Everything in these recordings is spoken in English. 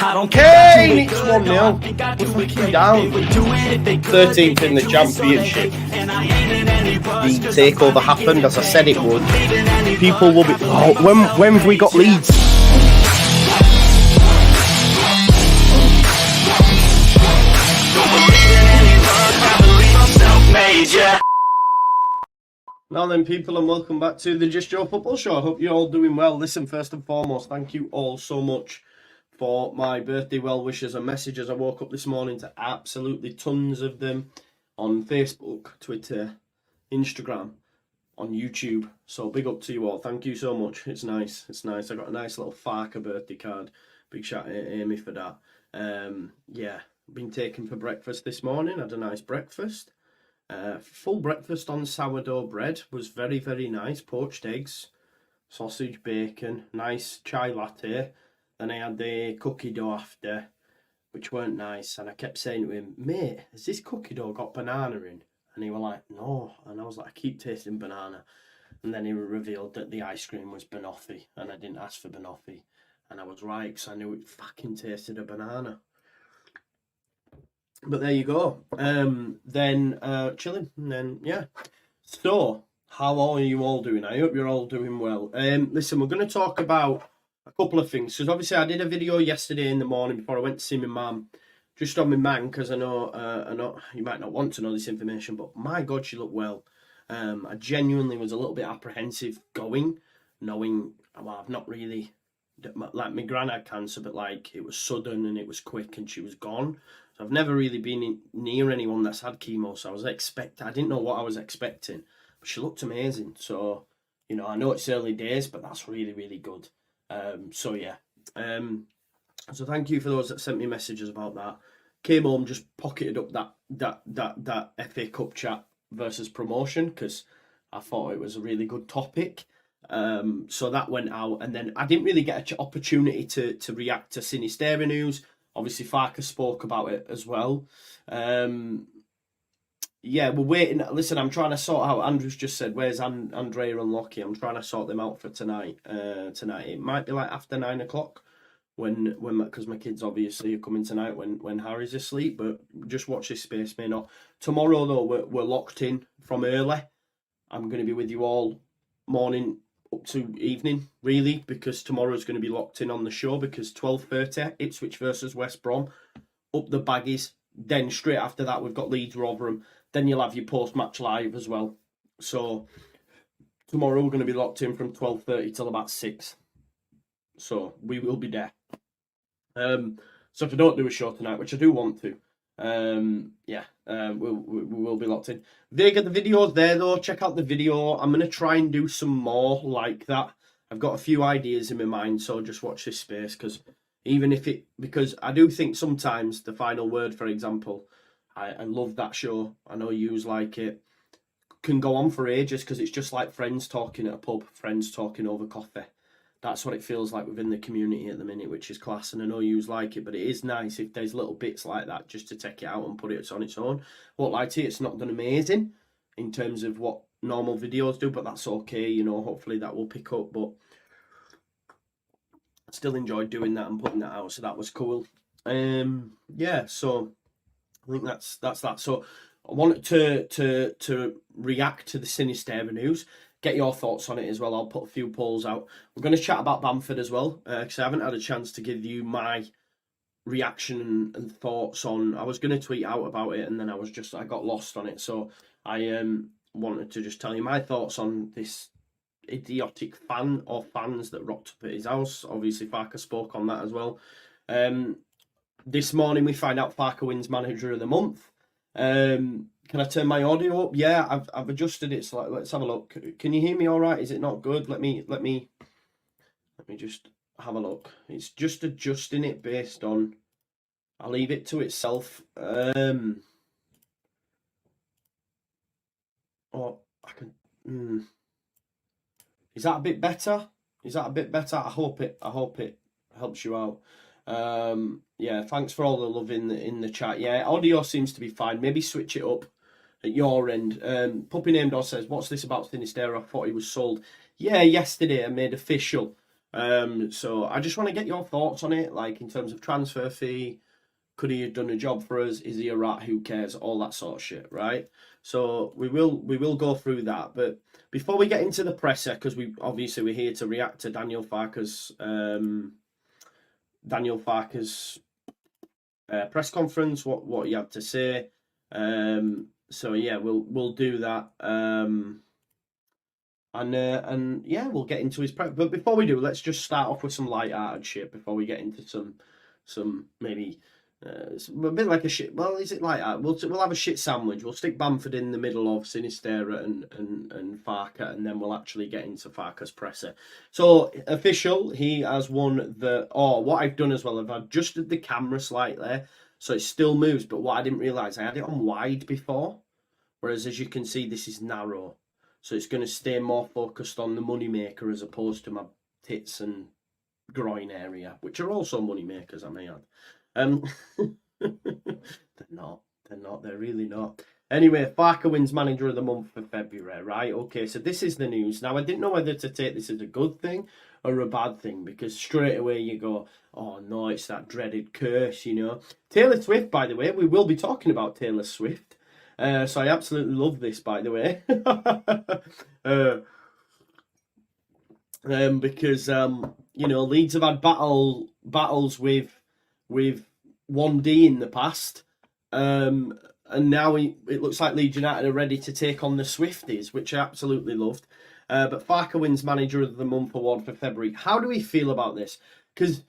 I don't care. It's 1-0. We're fucking down. 13th in the championship. The takeover happened as I said it would. People will be. Oh, when have we got Leeds? Now then, people, and welcome back to the Just Your Football Show. I hope you're all doing well. Listen, first and foremost, thank you all so much for my birthday well wishes and messages. I woke up this morning to absolutely tons of them on Facebook, Twitter, Instagram, on YouTube. So big up to you all. Thank you so much. It's nice. It's nice. I got a nice little Farke birthday card. Big shout out to Amy for that. Yeah, been taken for breakfast this morning. Had a nice breakfast. Full breakfast on sourdough bread was very, very nice. Poached eggs, sausage, bacon, nice chai latte. Then I had the cookie dough after, which weren't nice. And I kept saying to him, mate, has this cookie dough got banana in? And he was like, no. And I was like, I keep tasting banana. And then he revealed that the ice cream was banoffee. And I didn't ask for banoffee. And I was right, because I knew it fucking tasted of banana. But there you go. Then chilling. And then, yeah. So, how are you all doing? I hope you're all doing well. Listen, we're going to talk about a couple of things. Because obviously I did a video yesterday in the morning before I went to see my mum. Just on my man, because I know you might not want to know this information, but my God, she looked well. I genuinely was a little bit apprehensive going, knowing, well, I've not really, like my gran had cancer, but like it was sudden and it was quick and she was gone. So I've never really been near anyone that's had chemo, so I didn't know what I was expecting, but she looked amazing. So, you know, I know it's early days, but that's really, really good. So yeah. So thank you for those that sent me messages about that. Came home, just pocketed up that FA Cup chat versus promotion, because I thought it was a really good topic. So that went out, and then I didn't really get an opportunity to react to Sinisterra news. Obviously, Farke spoke about it as well. Yeah, we're waiting. Listen, I'm trying to sort out. Andrew's just said, "Where's Andrea and Lockie?" I'm trying to sort them out for tonight. It might be like after 9 o'clock, when because my kids obviously are coming tonight when Harry's asleep. But just watch this space, may not. Tomorrow though, we're locked in from early. I'm going to be with you all morning up to evening, really, because tomorrow's going to be locked in on the show, because 12:30 Ipswich versus West Brom, up the baggies. Then straight after that we've got Leeds Rotherham. Then you'll have your post-match live as well. So tomorrow we're going to be locked in from 12:30 till about 6. So we will be there. So if I don't do a show tonight, which I do want to, we will be locked in. Vega, the video's there though. Check out the video. I'm going to try and do some more like that. I've got a few ideas in my mind, so just watch this space, because because I do think sometimes the final word, for example, I love that show. I know yous like it. Can go on for ages, because it's just like friends talking at a pub, friends talking over coffee. That's what it feels like within the community at the minute, which is class, and I know yous like it, but it is nice if there's little bits like that just to take it out and put it on its own. Won't lie to you, it's not done amazing in terms of what normal videos do, but that's okay, you know, hopefully that will pick up, but I still enjoyed doing that and putting that out, so that was cool. Yeah, so I think that's that. So I wanted to react to the Sinisterra news. Get your thoughts on it as well. I'll put a few polls out. We're going to chat about Bamford as well, because I haven't had a chance to give you my reaction and thoughts on. I was going to tweet out about it, and then I got lost on it. So I wanted to just tell you my thoughts on this idiotic fan or fans that rocked up at his house. Obviously, Farke spoke on that as well. This morning we find out Farke wins Manager of the Month. Can I turn my audio up? Yeah, I've adjusted it. So let's have a look. Can you hear me all right? Is it not good? Let me just have a look. It's just adjusting it based on. I'll leave it to itself. Oh, I can. Is that a bit better? I hope it helps you out. Yeah, thanks for all the love in the chat. Yeah, audio seems to be fine. Maybe switch it up at your end. Puppy Named Oz says, what's this about Sinisterra? I thought he was sold. Yeah, yesterday I made official So I just want to get your thoughts on it, like in terms of transfer fee. Could he have done a job for us? Is he a rat? Who cares? All that sort of shit, right? So we will go through that. But before we get into the presser, because we're here to react to Daniel Farke's press conference, what he had to say. So yeah, we'll do that. And yeah, we'll get into his prep. But before we do, let's just start off with some light-hearted shit before we get into some maybe a bit like a shit. Well, is it light-hearted? We'll have a shit sandwich. We'll stick Bamford in the middle of Sinisterra and Farke, and then we'll actually get into Farke's presser. So official, he has won the. Oh, what I've done as well, I've adjusted the camera slightly so it still moves. But what I didn't realise, I had it on wide before, whereas as you can see, this is narrow. So it's going to stay more focused on the moneymaker as opposed to my tits and groin area, which are also moneymakers, I may add. They're not. They're really not. Anyway, Farke wins Manager of the Month for February, right? Okay, so this is the news. Now, I didn't know whether to take this as a good thing or a bad thing, because straight away you go, oh no, it's that dreaded curse, you know. Taylor Swift, by the way, we will be talking about Taylor Swift. So I absolutely love this, by the way, because you know, Leeds have had battles with 1D in the past, and now it looks like Leeds United are ready to take on the Swifties, which I absolutely loved. But Farke wins Manager of the Month award for February. How do we feel about this? Because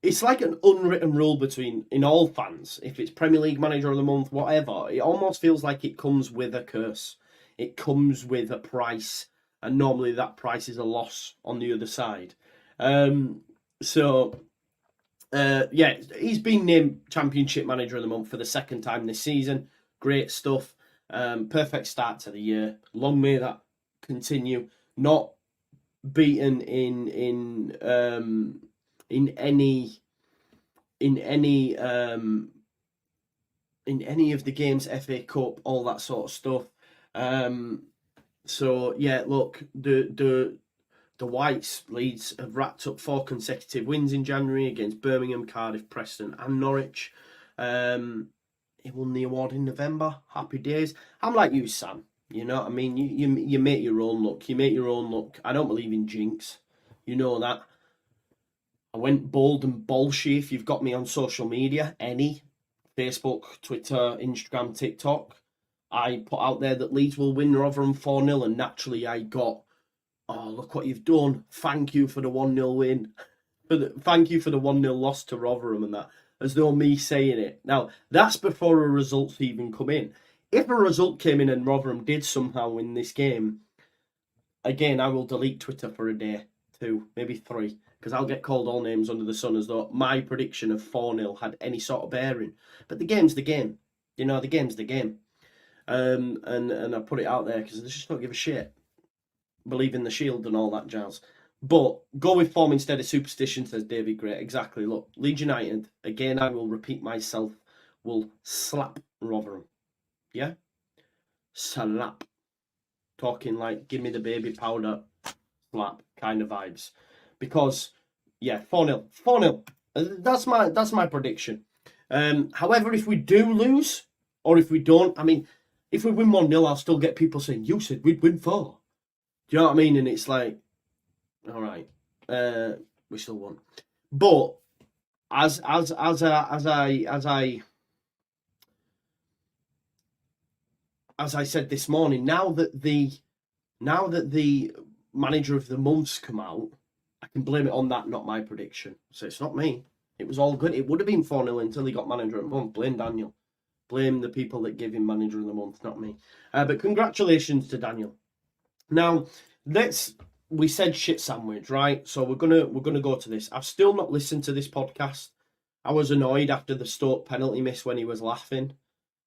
it's like an unwritten rule in all fans. If it's Premier League Manager of the Month, whatever, it almost feels like it comes with a curse. It comes with a price, and normally that price is a loss on the other side. Yeah, he's been named Championship Manager of the Month for the second time this season. Great stuff. Perfect start to the year. Long may that continue. Not beaten in any of the games, FA Cup, all that sort of stuff. So yeah, look, the Whites, Leeds, have racked up 4 consecutive wins in January against Birmingham, Cardiff, Preston and Norwich. He won the award in November. Happy days. I'm like you, Sam. You know what I mean? You make your own luck. You make your own luck. I don't believe in jinx. You know that. I went bold and bolshy. If you've got me on social media, any Facebook, Twitter, Instagram, TikTok, I put out there that Leeds will win Rotherham 4-0, and naturally I got, oh, look what you've done. Thank you for the 1-0 win. Thank you for the 1-0 loss to Rotherham and that, as though me saying it. Now, that's before a result's even come in. If a result came in and Rotherham did somehow win this game, again, I will delete Twitter for a day, 2, maybe 3, because I'll get called all names under the sun as though my prediction of 4-0 had any sort of bearing. But the game's the game. You know, the game's the game. And I put it out there because I just don't give a shit. Believe in the shield and all that jazz. But go with form instead of superstition, says David Gray. Exactly. Look, Leeds United, again, I will repeat myself, will slap Rotherham. Yeah? Slap. Talking like, give me the baby powder, slap kind of vibes. Because, yeah, 4-0. 4-0. That's my prediction. However, if we do lose, or if we don't, I mean, if we win 1-0, I'll still get people saying, you said we'd win 4. Do you know what I mean? And it's like, all right, we still won. But as I said this morning, now that the Manager of the Month's come out, I can blame it on that, not my prediction. So it's not me. It was all good. It would have been 4-0 until he got Manager of the Month. Blame Daniel. Blame the people that give him Manager of the Month, not me. But congratulations to Daniel. Now, we said shit sandwich, right? So we're gonna go to this. I've still not listened to this podcast. I was annoyed after the Stoke penalty miss when he was laughing,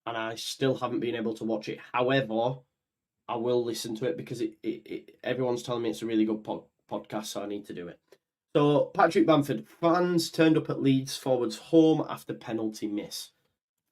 and I still haven't been able to watch it. However, I will listen to it because everyone's telling me it's a really good podcast, so I need to do it. So, Patrick Bamford, fans turned up at Leeds forwards home after penalty miss.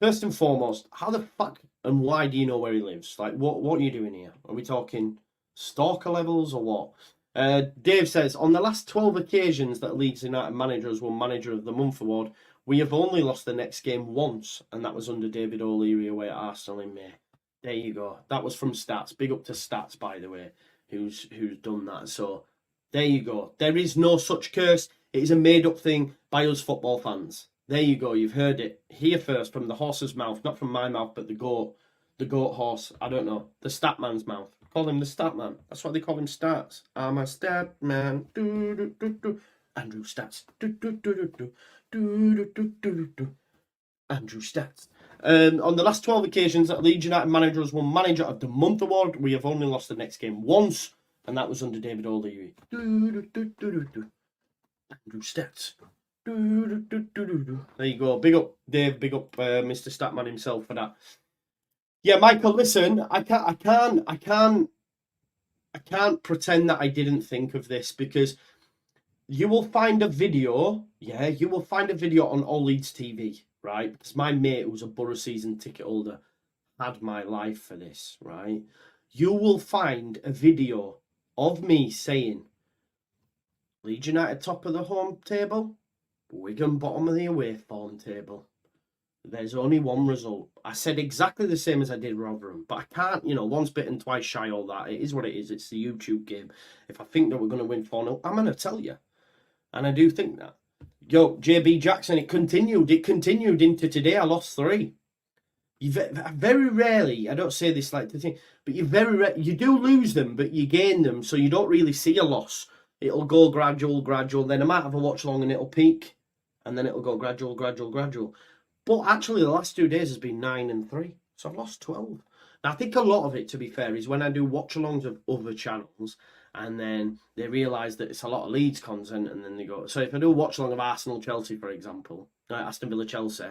First and foremost, how the fuck and why do you know where he lives? Like, what are you doing here? Are we talking stalker levels or what? Dave says, on the last 12 occasions that Leeds United manager has won Manager of the Month award, we have only lost the next game once, and that was under David O'Leary away at Arsenal in May. There you go. That was from Stats. Big up to Stats, by the way, who's done that. So there you go. There is no such curse. It is a made-up thing by us football fans. There you go. You've heard it here first from the horse's mouth, not from my mouth, but the goat horse. I don't know, the stat man's mouth. Call him the stat man. That's what they call him. Stats. I'm a stat man. Andrew Stats. Andrew Stats. On the last 12 occasions that Leeds United manager has won Manager of the Month award, we have only lost the next game once, and that was under David O'Leary. Andrew Stats. There you go. Big up Dave. Big up Mr. Statman himself for that. Yeah, Michael. Listen, I can't pretend that I didn't think of this, because you will find a video. Yeah, you will find a video on All Leeds TV, right? Because my mate, who's a Borough season ticket holder, had my life for this, right? You will find a video of me saying, Leeds United top of the home table, Wigan bottom of the away form table. There's only one result. I said exactly the same as I did Rotherham, but I can't, once bitten, twice shy, all that. It is what it is. It's the YouTube game. If I think that we're going to win 4-0, I'm going to tell you. And I do think that. Yo, JB Jackson, it continued. It continued into today. I lost 3. You very rarely, I don't say this like to think, but you do lose them, but you gain them, so you don't really see a loss. It'll go gradual. Then I might have a watch along and it'll peak, and then it'll go gradual. But actually, the last 2 days has been 9 and 3, so I've lost 12. Now, I think a lot of it, to be fair, is when I do watch-alongs of other channels, and then they realise that it's a lot of Leeds content, and then they go. So if I do a watch-along of Arsenal Chelsea, for example, Aston Villa Chelsea,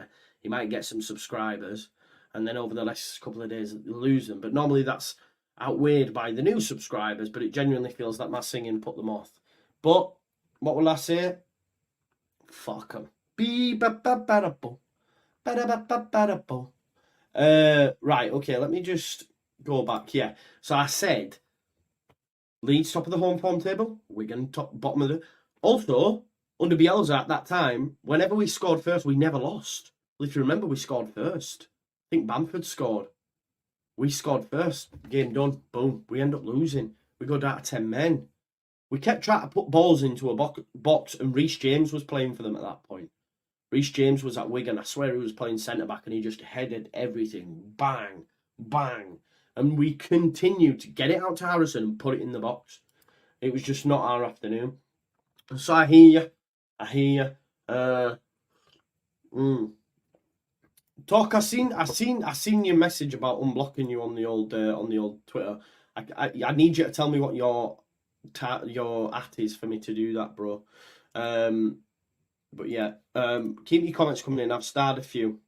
you might get some subscribers, and then over the last couple of days you lose them. But normally that's outweighed by the new subscribers, but it genuinely feels that my singing put them off. But what will I say? Fuck them. Right, okay, let me just go back. Yeah, so I said Leeds top of the home form table, Wigan bottom of the. Also, under Bielsa at that time, whenever we scored first, we never lost. If you remember, we scored first. I think Bamford scored. We scored first. Game done. Boom. We end up losing. We go down to 10 men. We kept trying to put balls into a box, and Reece James was playing for them at that point. Reece James was at Wigan. I swear he was playing centre-back, and he just headed everything. Bang. Bang. And we continued to get it out to Harrison and put it in the box. It was just not our afternoon. So I hear you. Talk. I seen your message about unblocking you on the old Twitter. I need you to tell me what your at is for me to do that, bro. But yeah, keep your comments coming in. I've started a few.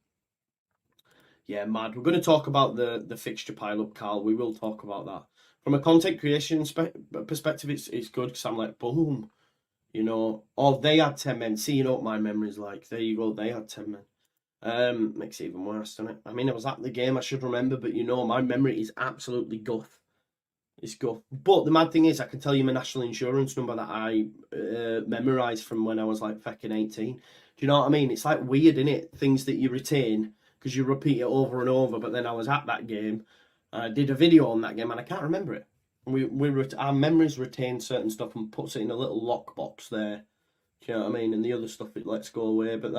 Yeah, mad. We're going to talk about the fixture pile-up, Carl. We will talk about that. From a content creation perspective, it's good, because I'm like, boom. Or they had 10 men. See, what my memory's like. There you go. They had 10 men. Makes it even worse, doesn't it? I mean, I was at the game. I should remember, but my memory is absolutely guff. It's guff. But the mad thing is, I can tell you my national insurance number that I memorised from when I was like fucking 18. Do you know what I mean? It's like weird, isn't it? Things that you retain because you repeat it over and over. But then I was at that game. I did a video on that game and I can't remember it. Our memories retain certain stuff and puts it in a little lockbox there. Do you know what I mean? And the other stuff it lets go away. But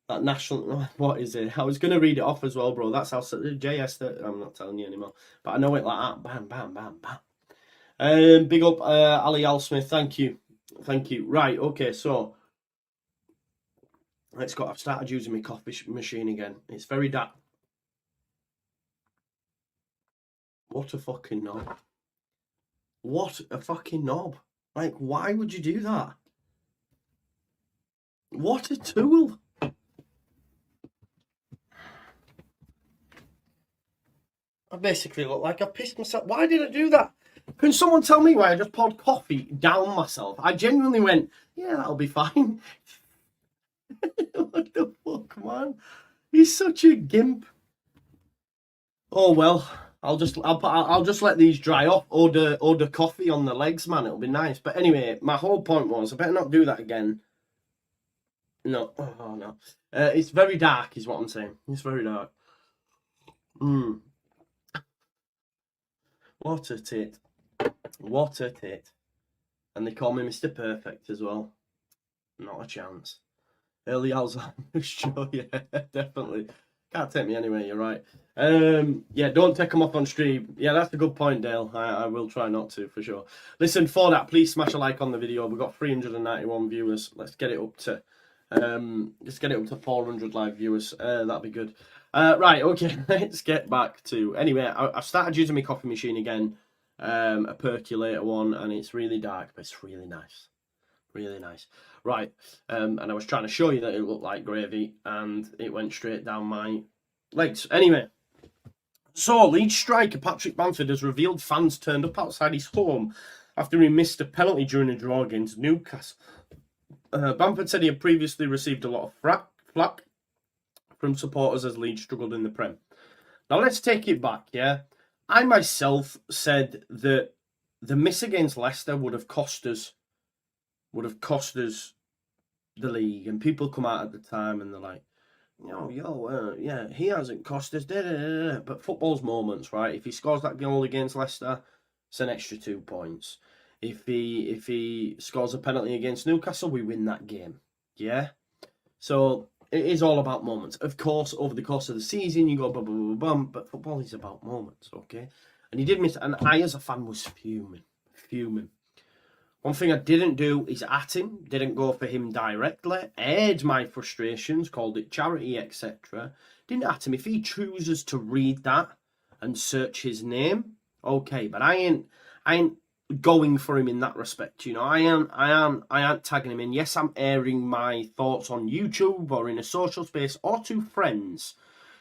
that national, what is it? I was going to read it off as well, bro. That's how JS. I'm not telling you anymore. But I know it like that. Bam, bam, bam, bam. Big up Ali Alsmith. Thank you. Right, okay, so I've started using my coffee machine again. It's very dark. What a fucking knob. What a fucking knob. Like, why would you do that? What a tool. I basically look like I pissed myself. Why did I do that? Can someone tell me why I just poured coffee down myself? I genuinely went, yeah, that'll be fine. What the fuck, man? He's such a gimp. Oh, well, I'll just let these dry off. Order coffee on the legs, man. It'll be nice. But anyway, my whole point was I better not do that again. No, oh no. It's very dark, is what I'm saying. It's very dark. What a tit. What a tit. And they call me Mr. Perfect as well. Not a chance. Early Alzheimer's show, yeah, definitely. Can't take me anywhere, you're right. Yeah, don't take them off on stream. Yeah, that's a good point, Dale. I will try not to, for sure. Listen, for that, please smash a like on the video. We've got 391 viewers. Let's get it up to 400 live viewers. That'll be good. Right, okay, let's get back to... Anyway, I've started using my coffee machine again, a percolator one, and it's really dark, but it's really nice. Really nice. Right, and I was trying to show you that it looked like gravy, and it went straight down my legs. Anyway, so Leeds striker Patrick Bamford has revealed fans turned up outside his home after he missed a penalty during a draw against Newcastle. Bamford said he had previously received a lot of flack from supporters as Leeds struggled in the Prem. Now let's take it back, yeah? I myself said that the miss against Leicester would have cost us the league, and people come out at the time and they're like, yeah, he hasn't cost us, but football's moments, right? If he scores that goal against Leicester, it's an extra 2 points. If he scores a penalty against Newcastle, we win that game, yeah? So it is all about moments. Of course, over the course of the season, you go bum, bum, bum, bum, but football is about moments, okay? And he did miss, and I, as a fan, was fuming. One thing I didn't do is at him, didn't go for him directly, aired my frustrations, called it charity, etc. Didn't at him. If he chooses to read that and search his name, okay, but I ain't going for him in that respect, you know. I aren't tagging him in. Yes, I'm airing my thoughts on YouTube or in a social space or to friends.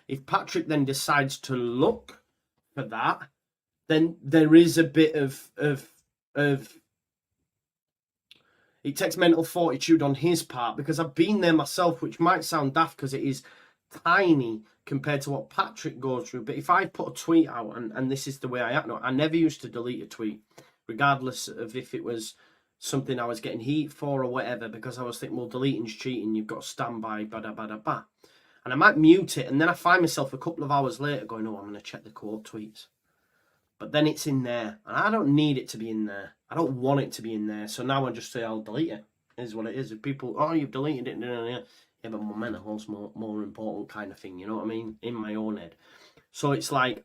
If Patrick then decides to look for that, then there is a bit of it takes mental fortitude on his part, because I've been there myself, which might sound daft because it is tiny compared to what Patrick goes through. But if I put a tweet out, and this is the way I act now, I never used to delete a tweet, regardless of if it was something I was getting heat for or whatever, because I was thinking, well, deleting's cheating, you've got to stand by, bada. And I might mute it, and then I find myself a couple of hours later going, oh, I'm going to check the quote tweets. But then it's in there, and I don't need it to be in there. I don't want it to be in there. So now I just say I'll delete it. It is what it is. If people, oh, you've deleted it, yeah, but my mental health's more important kind of thing, you know what I mean? In my own head. So it's like,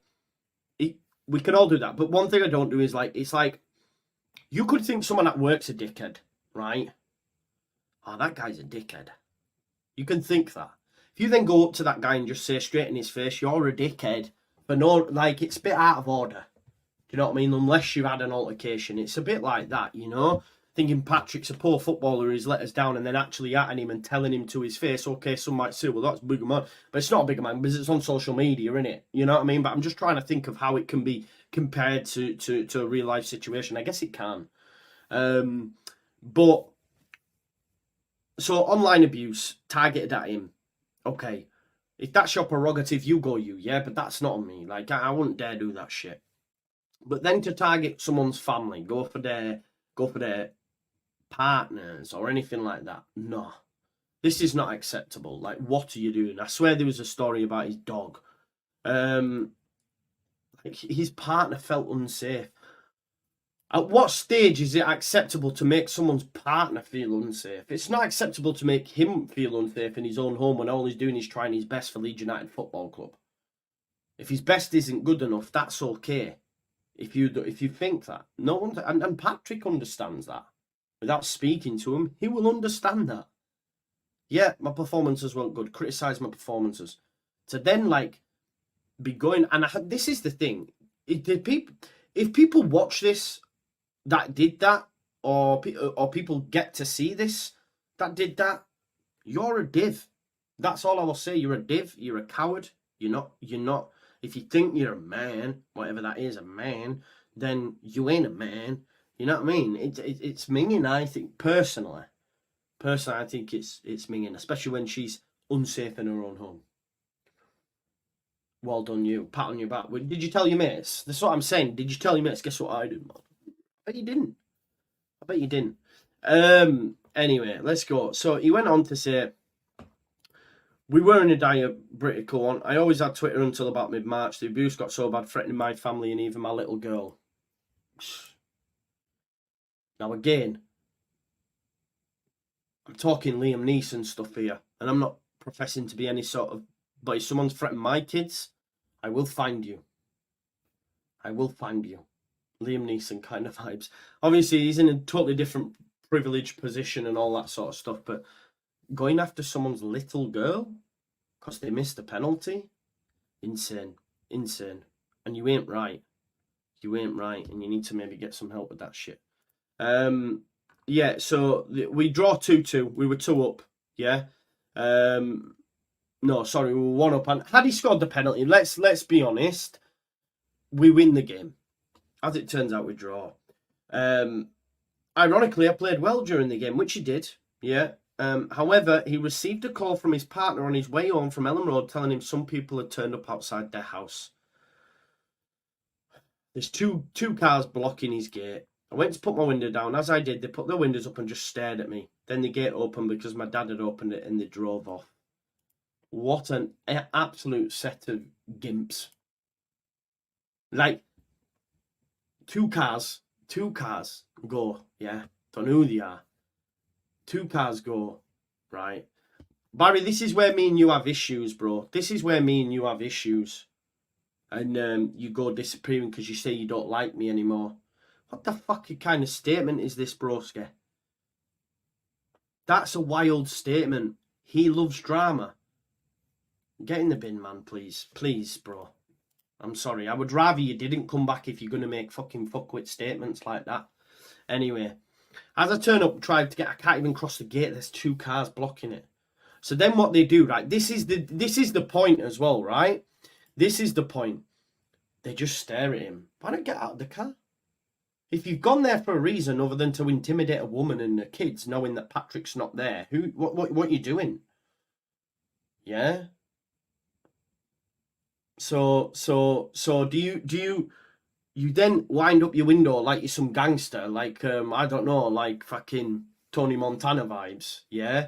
we can all do that. But one thing I don't do is like, it's like, you could think someone at work's a dickhead, right? Oh, that guy's a dickhead. You can think that. If you then go up to that guy and just say straight in his face, you're a dickhead, but no, like, it's a bit out of order. Do you know what I mean? Unless you've had an altercation. It's a bit like that, you know? Thinking Patrick's a poor footballer who's let us down, and then actually atting him and telling him to his face, okay, some might say, well, that's a bigger man. But it's not a bigger man because it's on social media, innit? You know what I mean? But I'm just trying to think of how it can be compared to a real life situation. I guess it can. But, so online abuse targeted at him. Okay. If that's your prerogative, you go you, yeah? But that's not on me. Like, I wouldn't dare do that shit. But then to target someone's family, go for their partners or anything like that, no. This is not acceptable. Like, what are you doing? I swear there was a story about his dog. His partner felt unsafe. At what stage is it acceptable to make someone's partner feel unsafe? It's not acceptable to make him feel unsafe in his own home when all he's doing is trying his best for Leeds United Football Club. If his best isn't good enough, that's okay. If you think that, no one, and Patrick understands that. Without speaking to him, he will understand that. Yeah, my performances weren't good. Criticise my performances. To then like be going, and this is the thing. If people watch this that did that, or people get to see this that did that, you're a div. That's all I will say. You're a div. You're a coward. You're not. If you think you're a man, whatever that is, a man, then you ain't a man. You know what I mean? It's minging, I think, personally. Personally, I think it's minging, especially when she's unsafe in her own home. Well done, you. Pat on your back. Did you tell your mates? That's what I'm saying. Did you tell your mates? Guess what I did, man? I bet you didn't. I bet you didn't. Anyway, let's go. So he went on to say, we were in a diabritical one. I always had Twitter until about mid-March. The abuse got so bad, threatening my family and even my little girl. Now again, I'm talking Liam Neeson stuff here, and I'm not professing to be any sort of... But if someone's threatened my kids, I will find you. I will find you. Liam Neeson kind of vibes. Obviously, he's in a totally different privileged position and all that sort of stuff, but going after someone's little girl because they missed a penalty? Insane. Insane. And you ain't right. You ain't right, and you need to maybe get some help with that shit. Yeah, so we draw 2-2. We were 2 up, yeah? No, sorry, we were 1 up. And had he scored the penalty, let's be honest, we win the game. As it turns out, we draw. Ironically, I played well during the game, which he did, yeah. However, he received a call from his partner on his way home from Ellen Road telling him some people had turned up outside their house. There's two cars blocking his gate. I went to put my window down. As I did, they put their windows up and just stared at me. Then the gate opened because my dad had opened it and they drove off. What an absolute set of gimps. Like, two cars go, yeah? Don't know who they are. 2 cars go, right? Barry, this is where me and you have issues, bro. This is where me and you have issues. And you go disappearing because you say you don't like me anymore. What the fucking kind of statement is this, broski? That's a wild statement. He loves drama. Get in the bin, man, please. Please, bro. I'm sorry. I would rather you didn't come back if you're going to make fucking fuckwit statements like that. Anyway, as I turn up and try to get, I can't even cross the gate. There's 2 cars blocking it. So then what they do, right? This is the point as well, right? This is the point. They just stare at him. Why don't you get out of the car? If you've gone there for a reason other than to intimidate a woman and the kids, knowing that Patrick's not there, what are you doing? Yeah. So do you then wind up your window like you're some gangster, like I don't know, like fucking Tony Montana vibes, yeah?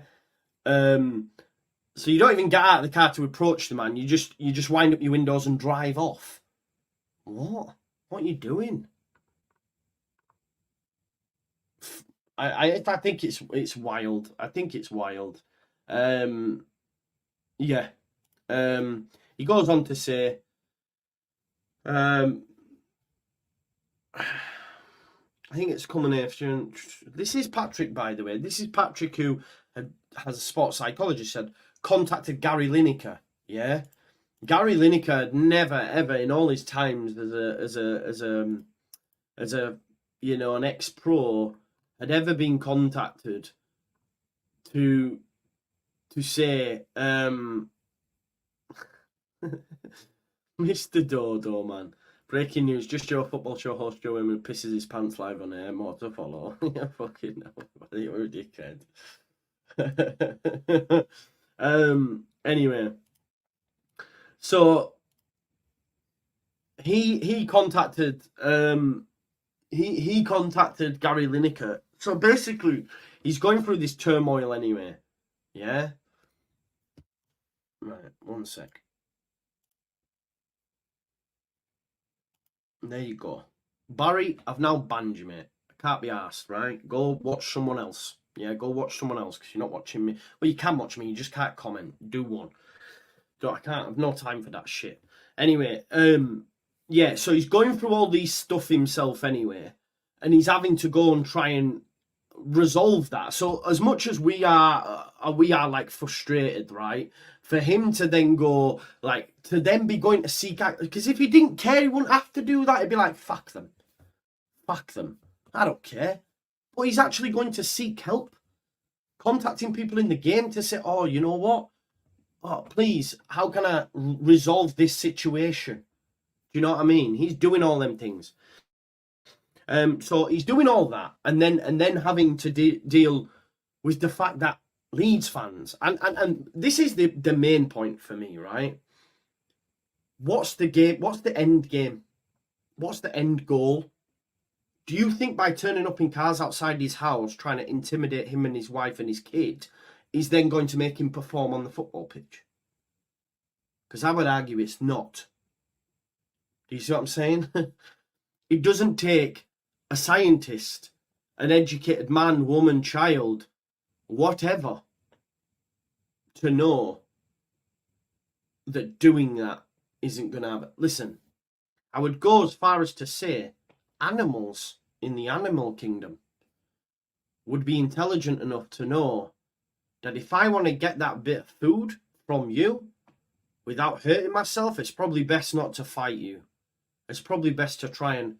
So you don't even get out of the car to approach the man. You just wind up your windows and drive off. What? What are you doing? I think it's wild. I think it's wild. Yeah. He goes on to say, I think it's coming after. This is Patrick, by the way. This is Patrick who has a sports psychologist said contacted Gary Lineker. Yeah, Gary Lineker had never ever in all his times as a you know, an ex-pro had ever been contacted to say Mr. Dodo, man. Breaking news, just your football show host Joe Wimmer pisses his pants live on air. More to follow. Yeah, fucking hell. You're a dickhead. Anyway. So he contacted he contacted Gary Lineker. So basically he's going through this turmoil anyway. Yeah? Right, one sec. There you go. Barry, I've now banned you, mate. I can't be arsed, right? Go watch someone else. Yeah, go watch someone else because you're not watching me. Well, you can watch me, you just can't comment. Do one. I can't. I've no time for that shit. Anyway, yeah, so he's going through all these stuff himself anyway. And he's having to go and try and resolve that. So as much as we are like frustrated, right? For him to then go, like, to then be going to seek out, because if he didn't care, he wouldn't have to do that. He'd be like, fuck them. Fuck them. I don't care. But he's actually going to seek help. Contacting people in the game to say, oh, you know what? Oh, please, how can I resolve this situation? Do you know what I mean? He's doing all them things. So he's doing all that, and then having to deal with the fact that Leeds fans, and this is the main point for me, right? what's the game? What's the end game? What's the end goal? Do you think by turning up in cars outside his house, trying to intimidate him and his wife and his kid, is then going to make him perform on the football pitch? Because I would argue it's not. Do you see what I'm saying? It doesn't take a scientist, an educated man, woman, child, whatever, to know that doing that isn't going to have it. Listen, I would go as far as to say animals in the animal kingdom would be intelligent enough to know that if I want to get that bit of food from you without hurting myself, it's probably best not to fight you. It's probably best to try and,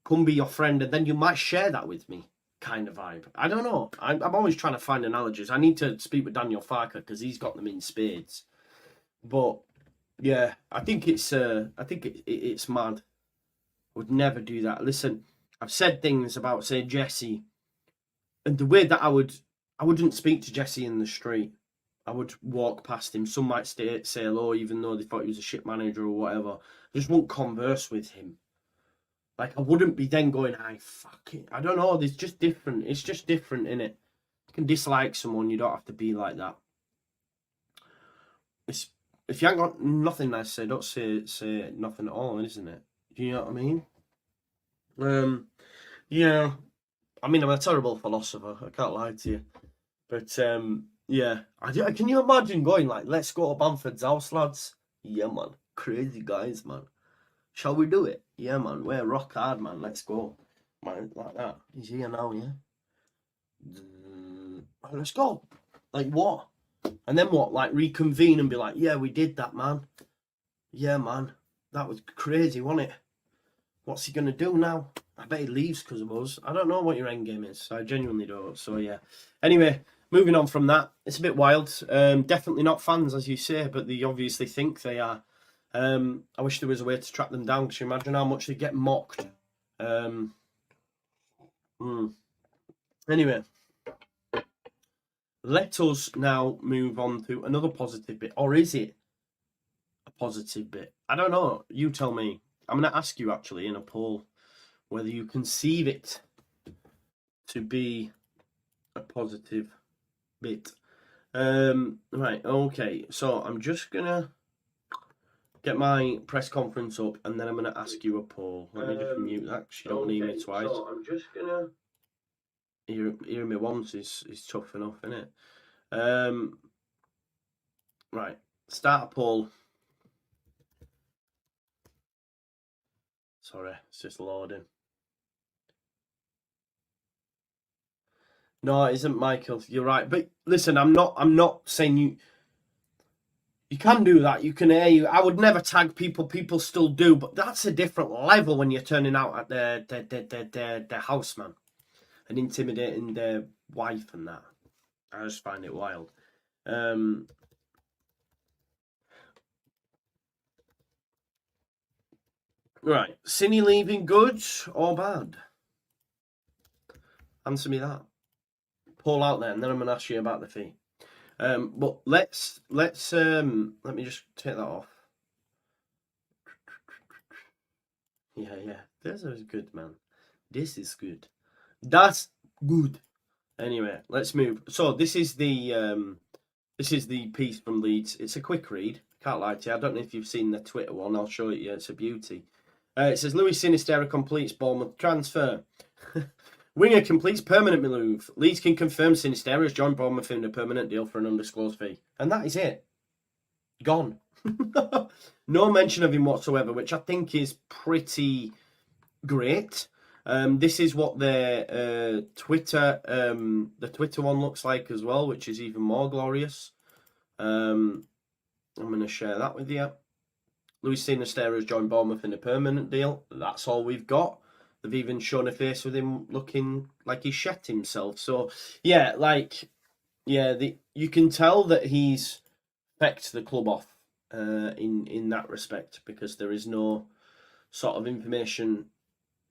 come be your friend, and then you might share that with me, kind of vibe. I don't know. I'm always trying to find analogies. I need to speak with Daniel Farke because he's got them in spades. But yeah, I think it's it's mad. I would never do that. Listen, I've said things about, say, Jesse, and the way that I wouldn't speak to Jesse in the street. I would walk past him. Some might say hello, even though they thought he was a shit manager or whatever. I just won't converse with him. Like, I wouldn't be then going, fuck it. I don't know. It's just different. It's just different, innit? You can dislike someone. You don't have to be like that. If you ain't got nothing nice to say, don't say nothing at all, isn't it? Do you know what I mean? Yeah. I mean, I'm a terrible philosopher. I can't lie to you. But, yeah. Can you imagine going like, let's go to Bamford's house, lads? Yeah, man. Crazy guys, man. Shall we do it? Yeah, man. We're rock hard, man. Let's go. Man, like that. He's here now, yeah? Let's go. Like, what? And then what? Like, reconvene and be like, yeah, we did that, man. Yeah, man. That was crazy, wasn't it? What's he going to do now? I bet he leaves because of us. I don't know what your end game is. I genuinely don't. So, yeah. Anyway, moving on from that. It's a bit wild. Definitely not fans, as you say, but they obviously think they are. I wish there was a way to track them down. Can you imagine how much they get mocked? Anyway. Let us now move on to another positive bit. Or is it a positive bit? I don't know. You tell me. I'm going to ask you, actually, in a poll, whether you conceive it to be a positive bit. Right, okay. So I'm just going to get my press conference up, and then I'm going to ask you a poll. Let me just mute that, because you don't need me twice. So I'm just going to... Hearing me once is tough enough, isn't it? Right, start a poll. Sorry, it's just loading. No, it isn't, Michael. You're right. But listen, I'm not saying you can do that. You can I would never tag people. People still do, but that's a different level when you're turning out at their house, man, and intimidating their wife and that. I just find it wild. Right, Cine leaving good or bad? Answer me that. Poll out there, and then I'm gonna ask you about the fee. But let's let me just take that off. Yeah. This is good, man. This is good. That's good. Anyway, let's move. So this is the piece from Leeds. It's a quick read. Can't lie to you. I don't know if you've seen the Twitter one. I'll show it you. It's a beauty. It says Luis Sinisterra completes Bournemouth transfer. Winger completes permanent move. Leeds can confirm Sinisterra has joined Bournemouth in a permanent deal for an undisclosed fee. And that is it. Gone. No mention of him whatsoever, which I think is pretty great. This is what their Twitter, the Twitter one looks like as well, which is even more glorious. I'm going to share that with you. Luis Sinisterra has joined Bournemouth in a permanent deal. That's all we've got. They've even shown a face with him looking like he shat himself. So, yeah, you can tell that he's pecked the club off in that respect, because there is no sort of information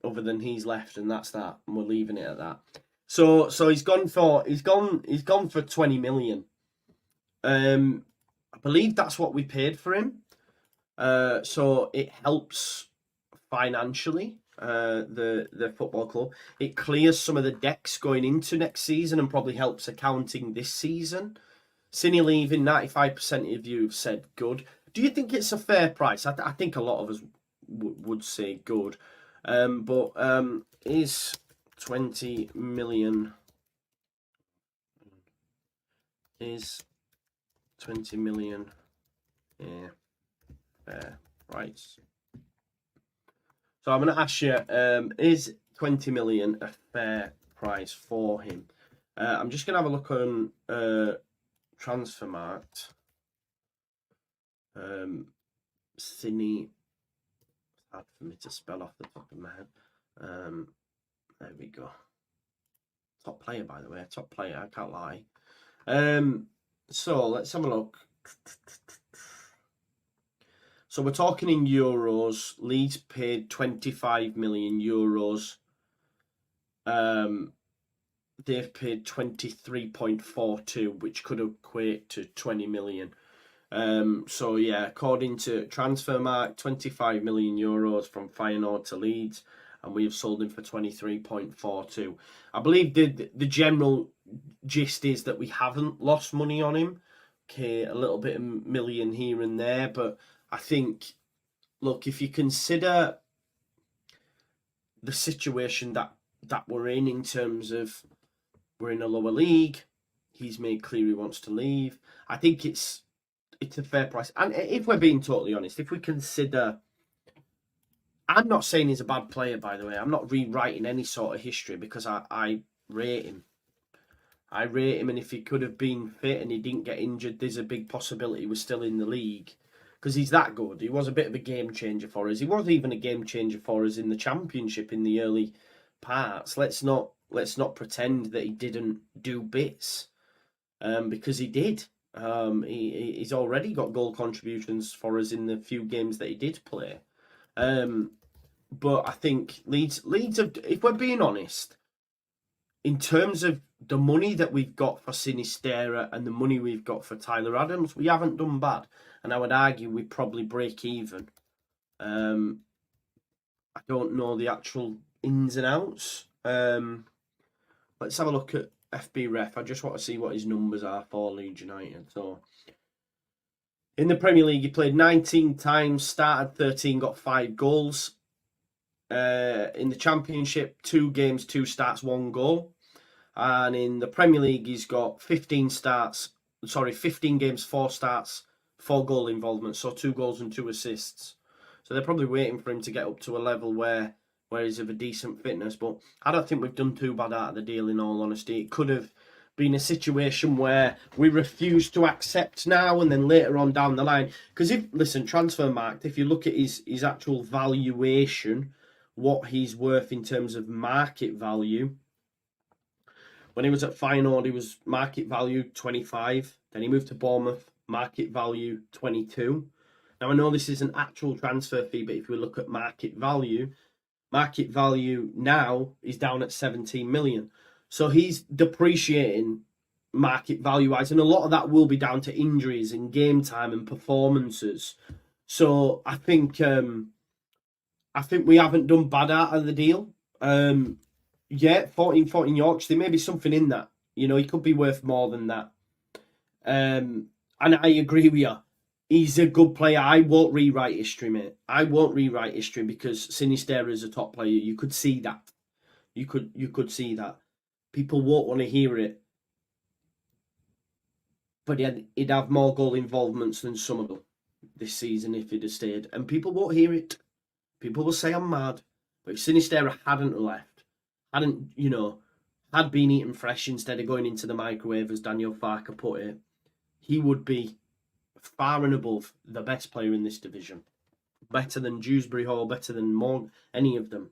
other than he's left, and that's that, and we're leaving it at that. So he's gone for 20 million. I believe that's what we paid for him. So it helps financially the football club. It clears some of the decks going into next season and probably helps accounting this season. Cine leaving, 95% of you have said good. Do you think it's a fair price? I think a lot of us would say good. But is 20 million... Is 20 million... Yeah, fair price. So I'm going to ask you, is 20 million a fair price for him? I'm just going to have a look on Transfermarkt. Cine, hard for me to spell off the top of my head. There we go. Top player, by the way. Top player, I can't lie. So let's have a look. So we're talking in euros. Leeds paid 25 million euros. They've paid 23.42, which could equate to 20 million. So yeah, according to Transfermarkt, 25 million euros from Feyenoord to Leeds, and we have sold him for 23.42. I believe the general gist is that we haven't lost money on him. Okay, a little bit of million here and there, but I think, look, if you consider the situation that we're in terms of we're in a lower league, he's made clear he wants to leave. I think it's a fair price. And if we're being totally honest, if we consider, I'm not saying he's a bad player, by the way. I'm not rewriting any sort of history because I rate him. I rate him, and if he could have been fit and he didn't get injured, there's a big possibility he was still in the league because he's that good. He was a bit of a game changer for us. He was even a game changer for us in the Championship in the early parts. Let's not pretend that he didn't do bits, because he did. He's already got goal contributions for us in the few games that he did play. But I think Leeds have, if we're being honest, in terms of the money that we've got for Sinisterra and the money we've got for Tyler Adams, we haven't done bad. And I would argue we probably break even. I don't know the actual ins and outs. Let's have a look at FB Ref. I just want to see what his numbers are for Leeds United. So, in the Premier League, he played 19 times, started 13, got 5 goals. In the Championship, 2 games, 2 starts, 1 goal. And in the Premier League, he's got 15 games, 4 starts, 4 goal involvements. So 2 goals and 2 assists. So they're probably waiting for him to get up to a level where he's of a decent fitness. But I don't think we've done too bad out of the deal, in all honesty. It could have been a situation where we refuse to accept now and then later on down the line. Because Transfermarkt, if you look at his actual valuation, what he's worth in terms of market value, when he was at Feyenoord, he was market value 25. Then he moved to Bournemouth, market value 22. Now, I know this is an actual transfer fee, but if we look at market value now is down at 17 million. So he's depreciating market value-wise, and a lot of that will be down to injuries and game time and performances. So I think we haven't done bad out of the deal. 14 Yorks, there may be something in that. You know, he could be worth more than that. And I agree with you. He's a good player. I won't rewrite history, mate. I won't rewrite history because Sinisterra is a top player. You could see that. You could see that. People won't want to hear it. But he'd have more goal involvements than some of them this season if he'd have stayed. And people won't hear it. People will say I'm mad. But if Sinisterra hadn't left, had been eaten fresh instead of going into the microwave, as Daniel Farke put it, he would be far and above the best player in this division. Better than Dewsbury Hall, better than Morgan, any of them.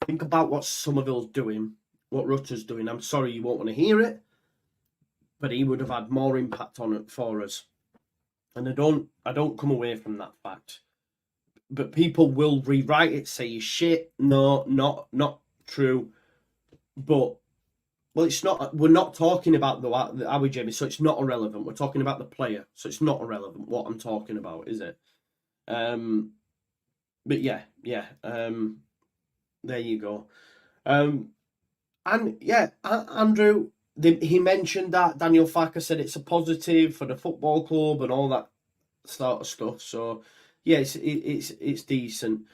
Think about what Somerville's doing, what Rutter's doing. I'm sorry you won't want to hear it, but he would have had more impact on it for us. And I don't come away from that fact. But people will rewrite it, say he's shit. No, not true. But Well, it's not. We're not talking about are we, Jamie? So it's not irrelevant. We're talking about the player. So it's not irrelevant what I'm talking about, is it? But yeah. There you go. And yeah, Andrew, he mentioned that Daniel Farke said it's a positive for the football club and all that sort of stuff. So yeah, it's decent.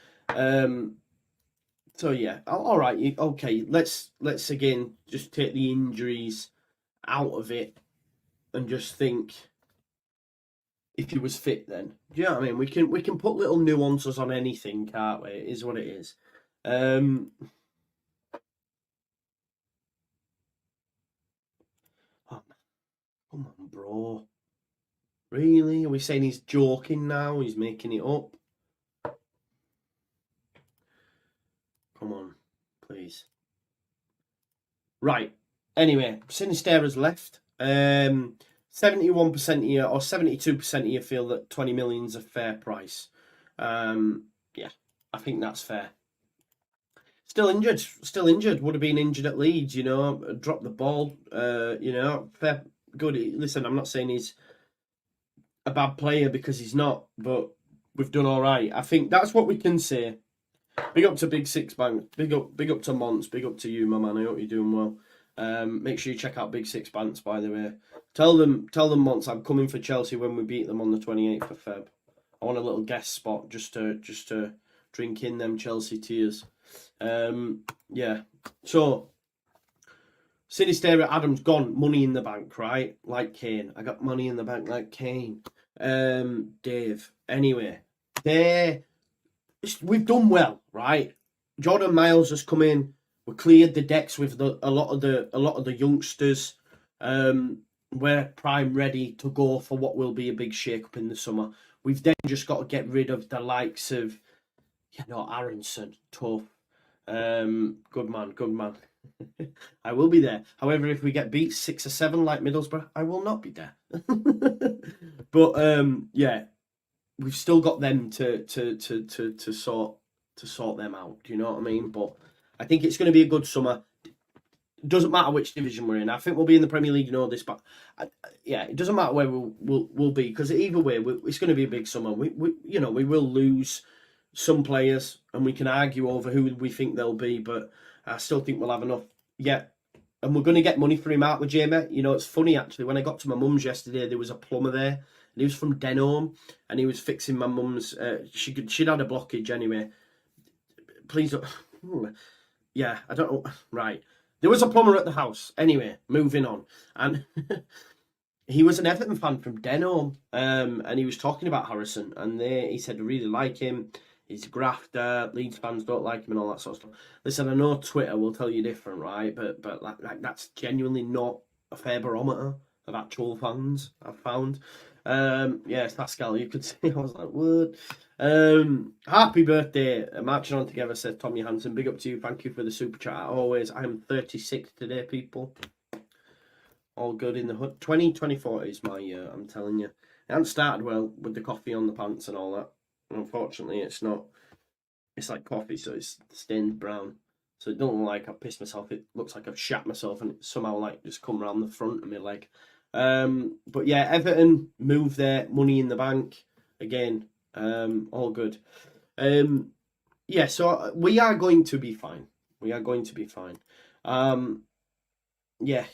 So yeah, all right, okay. Let's again just take the injuries out of it and just think if he was fit. Then do you know what I mean? We can put little nuances on anything, can't we? It is what it is. Oh, come on, bro. Really? Are we saying he's joking now? He's making it up? Come on, please. Right. Anyway, Sinisterra's left. 71% of you or 72% of you feel that 20 million is a fair price. Yeah, I think that's fair. Still injured. Would have been injured at Leeds, you know, dropped the ball, you know, fair, good. Listen, I'm not saying he's a bad player because he's not, but we've done all right. I think that's what we can say. Big up to Big Six Bank. Big up to Monts. Big up to you, my man. I hope you're doing well. Make sure you check out Big Six Banks, by the way. Tell them, Monts, I'm coming for Chelsea when we beat them on the 28th of Feb. I want a little guest spot just to drink in them Chelsea tears. Yeah. So Sinisterra, Adam's gone. Money in the bank, right? Like Kane. I got money in the bank like Kane. Dave. Anyway, we've done well, right? Jordan Miles has come in. We cleared the decks with a lot of the youngsters. We're prime ready to go for what will be a big shake-up in the summer. We've then just got to get rid of the likes of, you know, Aronson, tough. Good man. I will be there. However, if we get beat 6 or 7 like Middlesbrough, I will not be there. But yeah, we've still got them to sort them out. Do you know what I mean? But I think it's going to be a good summer. It doesn't matter which division we're in. I think we'll be in the Premier League, you know this, but yeah, it doesn't matter where we'll be, because either way, it's going to be a big summer. We will lose some players, and we can argue over who we think they'll be, but I still think we'll have enough. Yeah, and we're going to get money for him out with Jamie. You know, it's funny actually. When I got to my mum's yesterday, there was a plumber there, and he was from Denholm, and he was fixing my mum's. She'd had a blockage anyway. Please don't. Yeah, I don't know. Right. There was a plumber at the house. Anyway, moving on. And he was an Everton fan from Denholm. And he was talking about Harrison. And he said, I really like him. He's a grafter. Leeds fans don't like him and all that sort of stuff. Listen, I know Twitter will tell you different, right? But like that's genuinely not a fair barometer of actual fans, I've found. Yes, Pascal, you could see. I was like, what? Happy birthday, marching on together, says Tommy Hansen. Big up to you, thank you for the super chat. Always, I'm 36 today, people. All good in the hood. 2024 is my year, I'm telling you. It hasn't started well with the coffee on the pants and all that. Unfortunately, it's not. It's like coffee, so it's stained brown. So it don't look like I've pissed myself. It looks like I've shat myself, and it somehow like just come around the front of my leg. But yeah, Everton move their money in the bank again. All good. Yeah, so we are going to be fine. Yeah,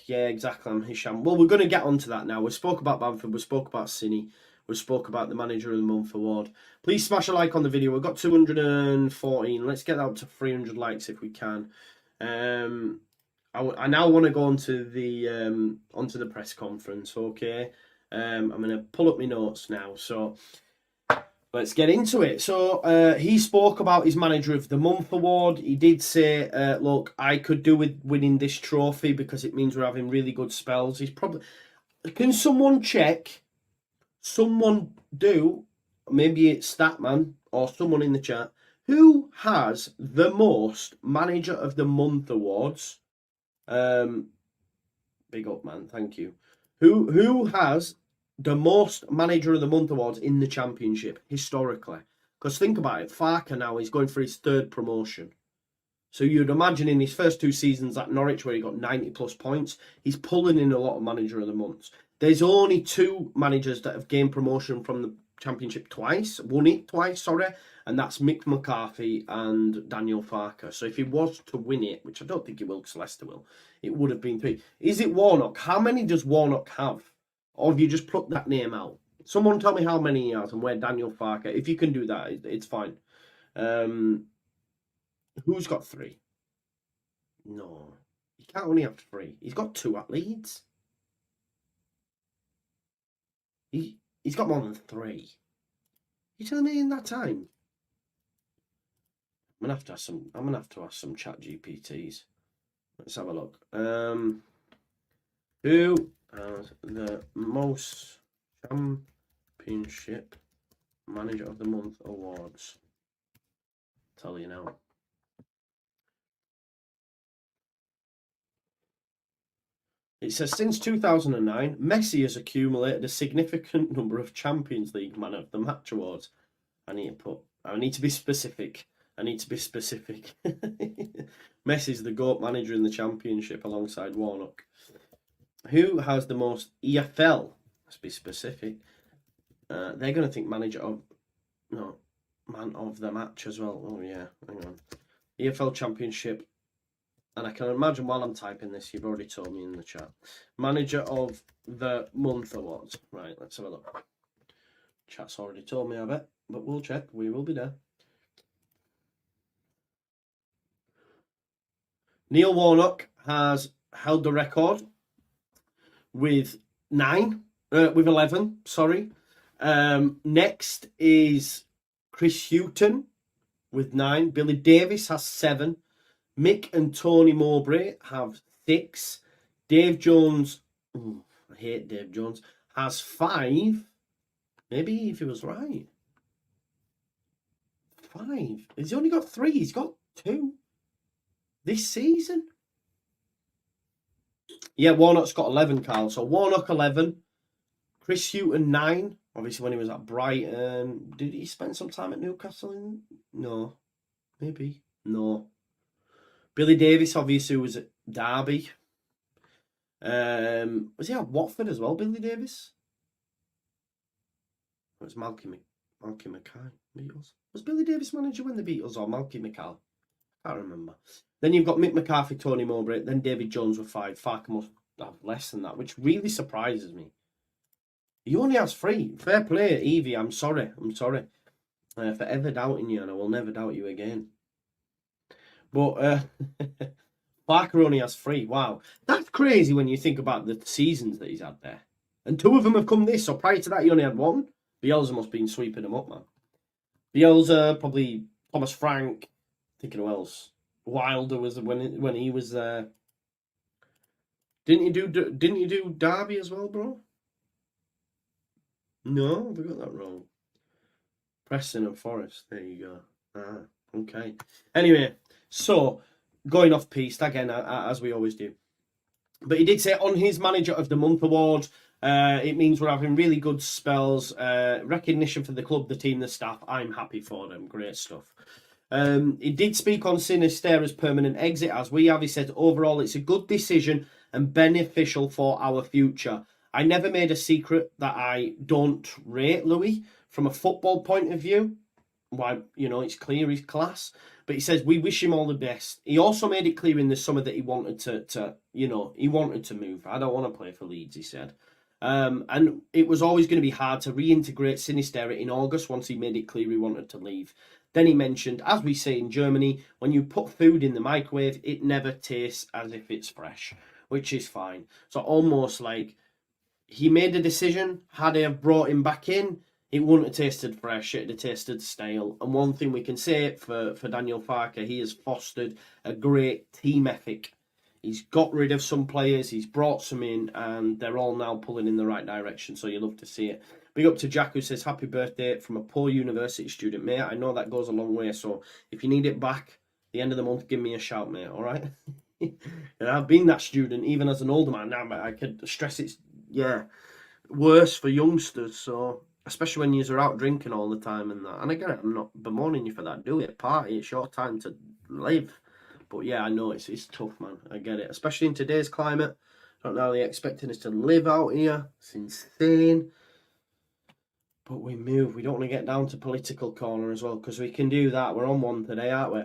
exactly. I'm Hisham. Well, we're going to get onto that now. We spoke about Bamford. We spoke about Cine. We spoke about the Manager of the Month award. Please smash a like on the video. We've got 214. Let's get that up to 300 likes if we can. I now want to go onto the press conference. Okay, I'm going to pull up my notes now. So let's get into it. So he spoke about his Manager of the Month award. He did say, look, I could do with winning this trophy because it means we're having really good spells. He's probably... Can someone check? Someone do, maybe it's Statman or someone in the chat, who has the most Manager of the Month awards? Big up, man. Thank you. Who has the most Manager of the Month awards in the Championship historically? Because think about it, Farke now is going for his 3rd promotion. So you'd imagine in his first 2 seasons at Norwich, where he got 90+ points, he's pulling in a lot of manager of the months. There's only 2 managers that have gained promotion from the Championship twice, won it twice, sorry, and that's Mick McCarthy and Daniel Farke. So if he was to win it, which I don't think he will, because Leicester will, it would have been 3. Is it Warnock? How many does Warnock have? Or have you just plucked that name out? Someone tell me how many he has and where Daniel Farke. If you can do that, it's fine. Who's got 3? No, he can't only have 3. He's got 2 at Leeds. He's got more than 3. You telling me in that time? I'm gonna have to ask some chat GPTs. Let's have a look. Who has the most Championship Manager of the Month awards? I'll tell you now. It says, since 2009, Messi has accumulated a significant number of Champions League Man of the Match awards. I need to be specific. Messi's the GOAT manager in the Championship alongside Warnock. Who has the most EFL? Let's be specific. They're going to think man of the match as well. Oh, yeah, hang on. EFL Championship. And I can imagine while I'm typing this, you've already told me in the chat. Manager of the Month awards. Right, let's have a look. Chat's already told me, I bet. But we'll check. We will be there. Neil Warnock has held the record with 11, sorry. Next is Chris Hughton with 9. Billy Davies has 7. Mick and Tony Mowbray have 6. Dave Jones, I hate Dave Jones, has 5. Maybe if he was right. 5. He's only got 3. He's got 2 this season. Yeah, Warnock's got 11, Carl. So Warnock 11. Chris Hughton 9. Obviously when he was at Brighton. Did he spend some time at Newcastle? No. Maybe. No. Billy Davies obviously was at Derby. Was he at Watford as well, Billy Davies? It was Malky Mackay. Beatles. Was Billy Davies manager when the Beatles or Malky Mackay? I can't remember. Then you've got Mick McCarthy, Tony Mowbray, then David Jones with 5. Farke must have less than that, which really surprises me. He only has 3. Fair play, Evie. I'm sorry. For ever doubting you, and I will never doubt you again. But Farke only has 3. Wow. That's crazy when you think about the seasons that he's had there. And 2 of them have come this. So prior to that, he only had 1. Bielsa must have been sweeping them up, man. Bielsa, probably Thomas Frank. Thinking who else? Wilder was when he was there. Didn't you do Derby as well, bro? No, we got that wrong. Preston and Forest. There you go. Okay. Anyway, so going off piste again, as we always do. But he did say on his Manager of the Month award, it means we're having really good spells. Recognition for the club, the team, the staff. I'm happy for them. Great stuff. He did speak on Sinisterra's permanent exit, as we have. He said, overall, it's a good decision and beneficial for our future. I never made a secret that I don't rate Louis from a football point of view. Why, it's clear he's class. But he says, we wish him all the best. He also made it clear in the summer that he wanted he wanted to move. I don't want to play for Leeds, he said. And it was always going to be hard to reintegrate Sinisterra in August once he made it clear he wanted to leave. Then he mentioned, as we say in Germany, when you put food in the microwave, it never tastes as if it's fresh, which is fine. So almost like he made a decision, had he have brought him back in, it wouldn't have tasted fresh, it would have tasted stale. And one thing we can say for Daniel Farke, he has fostered a great team ethic. He's got rid of some players, he's brought some in, and they're all now pulling in the right direction, so you love to see it. Big up to Jack, who says, happy birthday from a poor university student, mate. I know that goes a long way, so if you need it back at the end of the month, give me a shout, mate, all right? And I've been that student, even as an older man now, but I could stress it's, worse for youngsters, so especially when you're out drinking all the time and that. And again, I'm not bemoaning you for that. Do it, party, it's your time to live. But yeah, I know it's tough, man. I get it, especially in today's climate. I don't know how they're expecting us to live out here. It's insane. But we move. We don't want to get down to political corner as well, because we can do that. We're on one today, aren't we?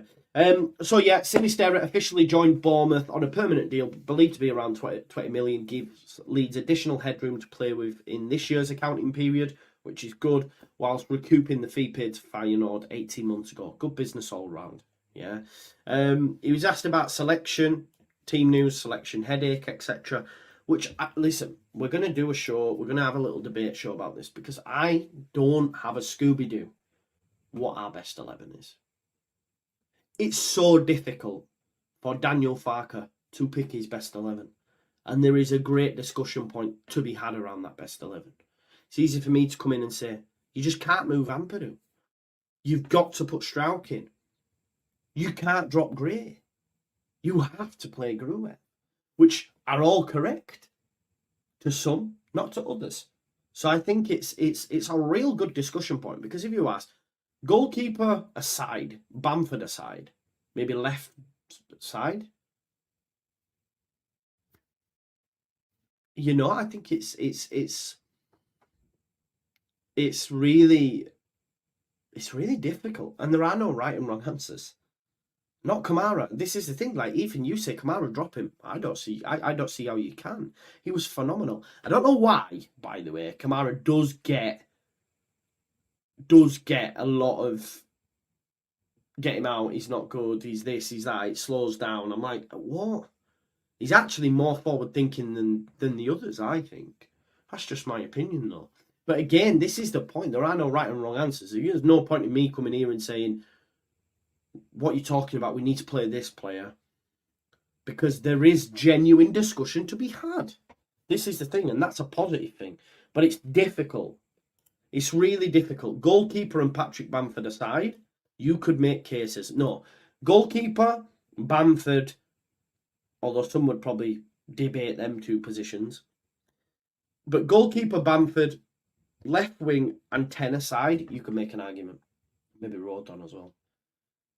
So yeah, Sinisterra officially joined Bournemouth on a permanent deal, believed to be around 20 million, gives Leeds additional headroom to play with in this year's accounting period, which is good, whilst recouping the fee paid to Feyenoord 18 months ago. Good business all round. Yeah. He was asked about selection, team news, selection headache, etc. Which, listen, we're going to do a show, we're going to have a little debate show about this, because I don't have a Scooby-Doo what our best 11 is. It's so difficult for Daniel Farke to pick his best 11. And there is a great discussion point to be had around that best 11. It's easy for me to come in and say, you just can't move Ampadu. You've got to put Strauch in. You can't drop Gray. You have to play Gruev, which are all correct to some, not to others. So I think it's a real good discussion point, because if you ask, goalkeeper aside, Bamford aside, maybe left side, you know, I think it's really difficult, and there are no right and wrong answers. Not Kamara. This is the thing. Like, even you say Kamara, drop him. I don't see how you can. He was phenomenal. I don't know why, by the way. Kamara does get a lot of get him out. He's not good. He's this. He's that. It slows down. I'm like, what? He's actually more forward thinking than the others, I think. That's just my opinion, though. But again, this is the point. There are no right and wrong answers. There's no point in me coming here and saying, what you're talking about, we need to play this player, because there is genuine discussion to be had. This is the thing, and that's a positive thing, but it's difficult. It's really difficult. Goalkeeper and Patrick Bamford aside, you could make cases. No, goalkeeper, Bamford, although some would probably debate them two positions, but goalkeeper, Bamford, left wing and 10 aside, you could make an argument. Maybe Rodon as well.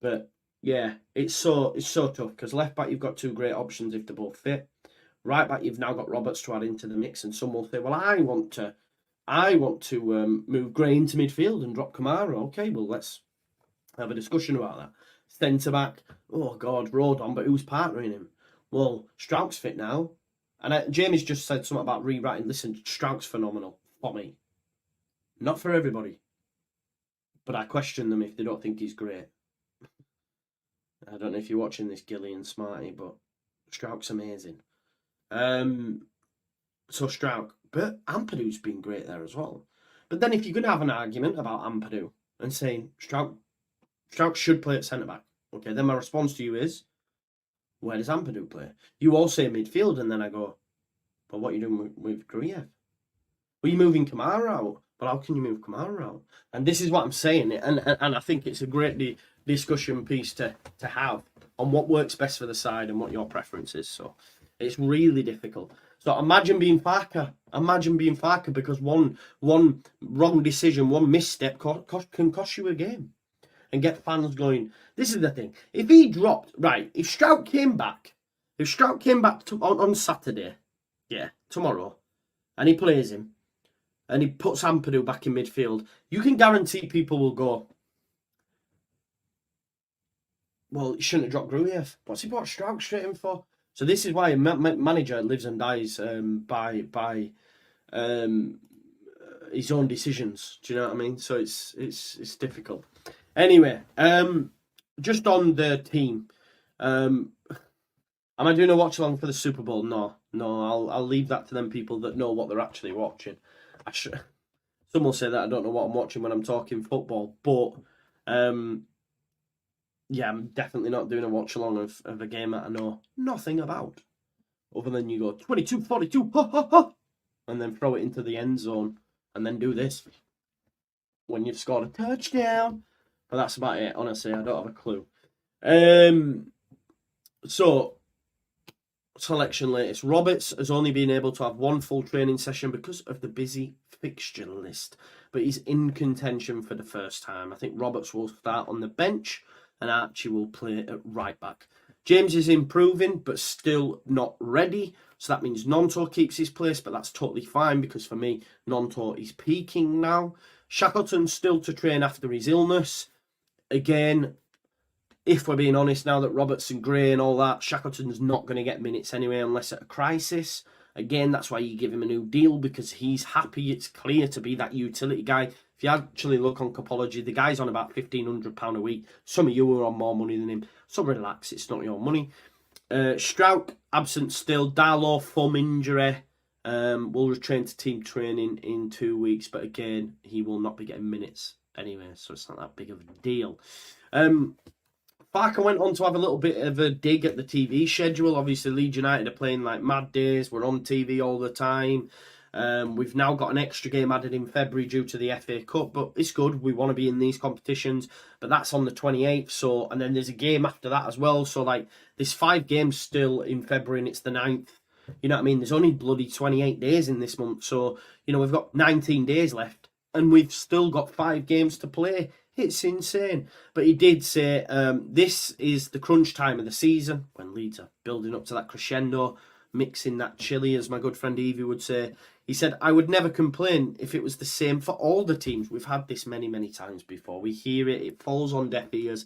But yeah, it's so tough, because left back you've got two great options if they both fit. Right back you've now got Roberts to add into the mix, and some will say, well, I want to move Gray into midfield and drop Kamara. Okay, well, let's have a discussion about that. Centre back, oh God, Rodon, but who's partnering him? Well, Strauch's fit now, and Jamie's just said something about rewriting. Listen, Strauch's phenomenal for me, not for everybody, but I question them if they don't think he's great. I don't know if you're watching this, Gillian Smarty, but Strauch's amazing. So Strauch, but Ampadu's been great there as well. But then if you're going to have an argument about Ampadu and saying Strauch should play at centre back, okay, then my response to you is, where does Ampadu play? You all say midfield, and then I go, but what are you doing with Gruev? Well, you're moving Kamara out. But how can you move Kamara out? And this is what I'm saying, and I think it's a great discussion piece to have on what works best for the side and what your preference is. So it's really difficult. So imagine being Farke. Because one wrong decision, one misstep can cost you a game and get fans going. This is the thing. If he dropped, right, if Strauch came back on Saturday, yeah, tomorrow, and he plays him, and he puts Ampadu back in midfield, you can guarantee people will go, well, he shouldn't have dropped Gruev. What's he brought Strauch straight in for? So this is why a manager lives and dies by his own decisions. Do you know what I mean? So it's difficult. Anyway, just on the team, am I doing a watch along for the Super Bowl? No. I'll leave that to them people that know what they're actually watching. Some will say that I don't know what I'm watching when I'm talking football, but yeah, I'm definitely not doing a watch along of a game that I know nothing about, other than you go 22-42, ha ha ha, and then throw it into the end zone, and then do this when you've scored a touchdown. But that's about it. Honestly, I don't have a clue. So selection latest. Roberts has only been able to have one full training session because of the busy fixture list, but he's in contention for the first time. I think Roberts will start on the bench and Archie will play at right back. James is improving, but still not ready. So that means Gnonto keeps his place, but that's totally fine because for me, Gnonto is peaking now. Shackleton's still to train after his illness. Again, if we're being honest now that Robertson, Gray and all that, Shackleton's not going to get minutes anyway unless at a crisis. Again, that's why you give him a new deal because he's happy. It's clear to be that utility guy. If you actually look on Capology, the guy's on about £1,500 a week. Some of you are on more money than him. So relax, it's not your money. Strauch, absent still. Darlow, thumb injury. Will return to team training in 2 weeks. But again, he will not be getting minutes anyway. So it's not that big of a deal. Farke went on to have a little bit of a dig at the TV schedule. Obviously, Leeds United are playing like mad days. We're on TV all the time. We've now got an extra game added in February due to the FA Cup, but it's good. We want to be in these competitions, but that's on the 28th. So, and then there's a game after that as well. So, like, there's 5 games still in February, and it's the 9th. You know what I mean? There's only bloody 28 days in this month. So, you know, we've got 19 days left, and we've still got 5 games to play. It's insane. But he did say this is the crunch time of the season when Leeds are building up to that crescendo, mixing that chili, as my good friend Evie would say. He said, I would never complain if it was the same for all the teams. We've had this many, many times before. We hear it. It falls on deaf ears.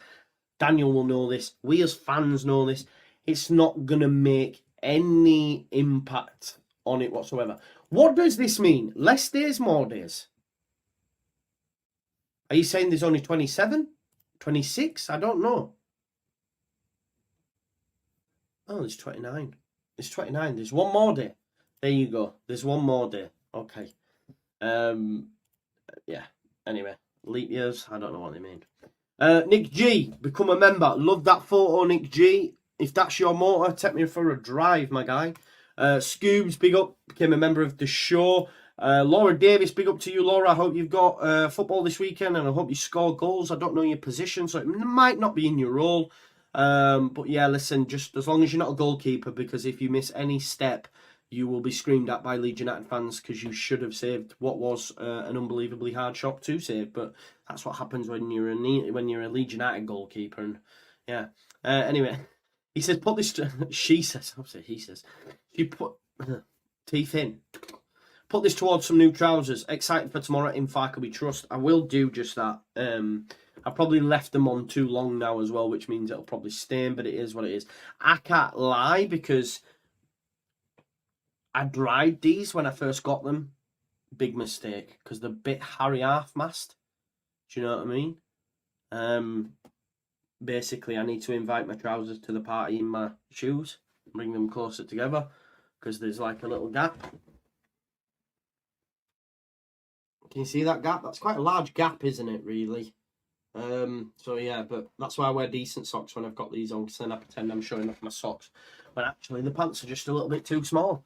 Daniel will know this. We as fans know this. It's not going to make any impact on it whatsoever. What does this mean? Less days, more days? Are you saying there's only 27? 26? I don't know. Oh, there's 29. There's 29. There's one more day. There you go. There's one more day. Okay. Yeah. Anyway, leap years. I don't know what they mean. Nick G, become a member. Love that photo, Nick G. If that's your motor, take me for a drive, my guy. Scoobs, big up. Became a member of the show. Laura Davis, big up to you, Laura. I hope you've got football this weekend and I hope you score goals. I don't know your position, so it might not be in your role. But yeah, listen, just as long as you're not a goalkeeper, because if you miss any step, you will be screamed at by Leeds United fans because you should have saved what was an unbelievably hard shot to save. But that's what happens when you're a Leeds United goalkeeper. And yeah, anyway, he says, put this. She says, obviously he says, she put teeth in. Put this towards some new trousers. Excited for tomorrow. In Farke we trust. I will do just that. I probably left them on too long now as well, which means it'll probably stain, but it is what it is. I can't lie because I dried these when I first got them. Big mistake because they're a bit Harry half-mast. Do you know what I mean? Basically, I need to invite my trousers to the party in my shoes. Bring them closer together because there's like a little gap. Can you see that gap? That's quite a large gap, isn't it, really? So yeah, but that's why I wear decent socks when I've got these on, because then I pretend I'm showing off my socks. But actually, the pants are just a little bit too small.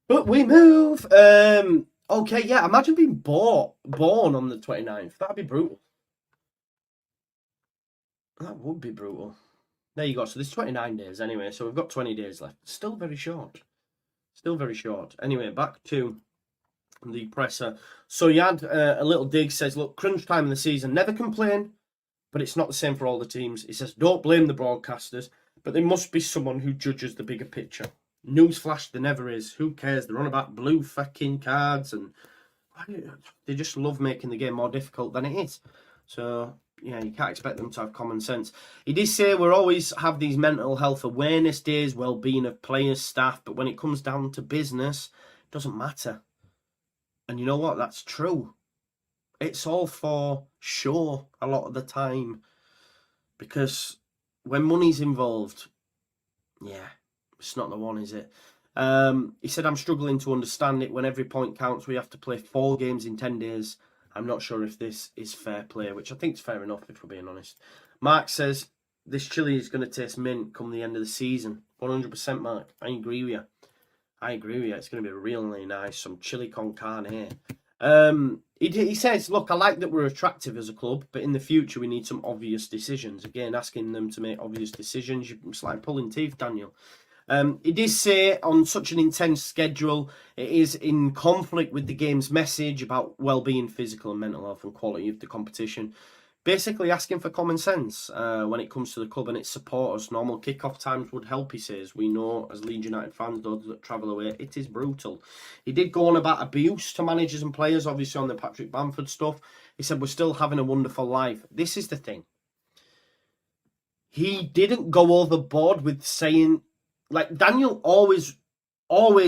But we move. Okay, yeah, imagine being born on the 29th. That'd be brutal. That would be brutal. There you go. So there's 29 days anyway. So we've got 20 days left. Still very short. Still very short. Anyway, back to the presser. So you had a little dig, says, look, crunch time in the season, never complain, but it's not the same for all the teams. He says, don't blame the broadcasters, but there must be someone who judges the bigger picture. Newsflash, there never is. Who cares? They're on about blue fucking cards, and they just love making the game more difficult than it is. So yeah, you can't expect them to have common sense. He did say we'll always have these mental health awareness days, well-being of players, staff, but when it comes down to business, it doesn't matter. And you know what? That's true. It's all for show a lot of the time. Because when money's involved, yeah, it's not the one, is it? He said, I'm struggling to understand it. When every point counts, we have to play 4 games in 10 days. I'm not sure if this is fair play, which I think is fair enough, if we're being honest. Mark says, this chili is going to taste mint come the end of the season. 100%, Mark. I agree with you. It's going to be really nice. Some chili con carne. He says, look, I like that we're attractive as a club, but in the future we need some obvious decisions. Again, asking them to make obvious decisions. It's like pulling teeth, Daniel. He did say on such an intense schedule, it is in conflict with the game's message about well-being, physical and mental health and quality of the competition. Basically asking for common sense when it comes to the club and its supporters. Normal kick-off times would help, he says. We know, as Leeds United fans, those that travel away, it is brutal. He did go on about abuse to managers and players, obviously on the Patrick Bamford stuff. He said, we're still having a wonderful life. This is the thing. He didn't go overboard with saying, like Daniel always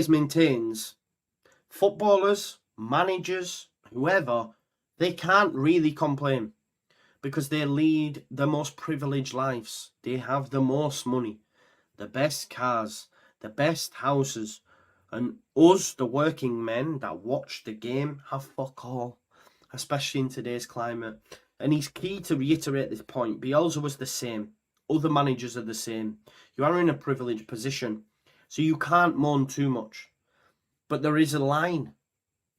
maintains, footballers, managers, whoever, they can't really complain because they lead the most privileged lives. They have the most money, the best cars, the best houses, and us, the working men that watch the game, have fuck all, especially in today's climate. And he's key to reiterate this point. Bielsa was the same. Other managers are the same. You are in a privileged position, so you can't moan too much. But there is a line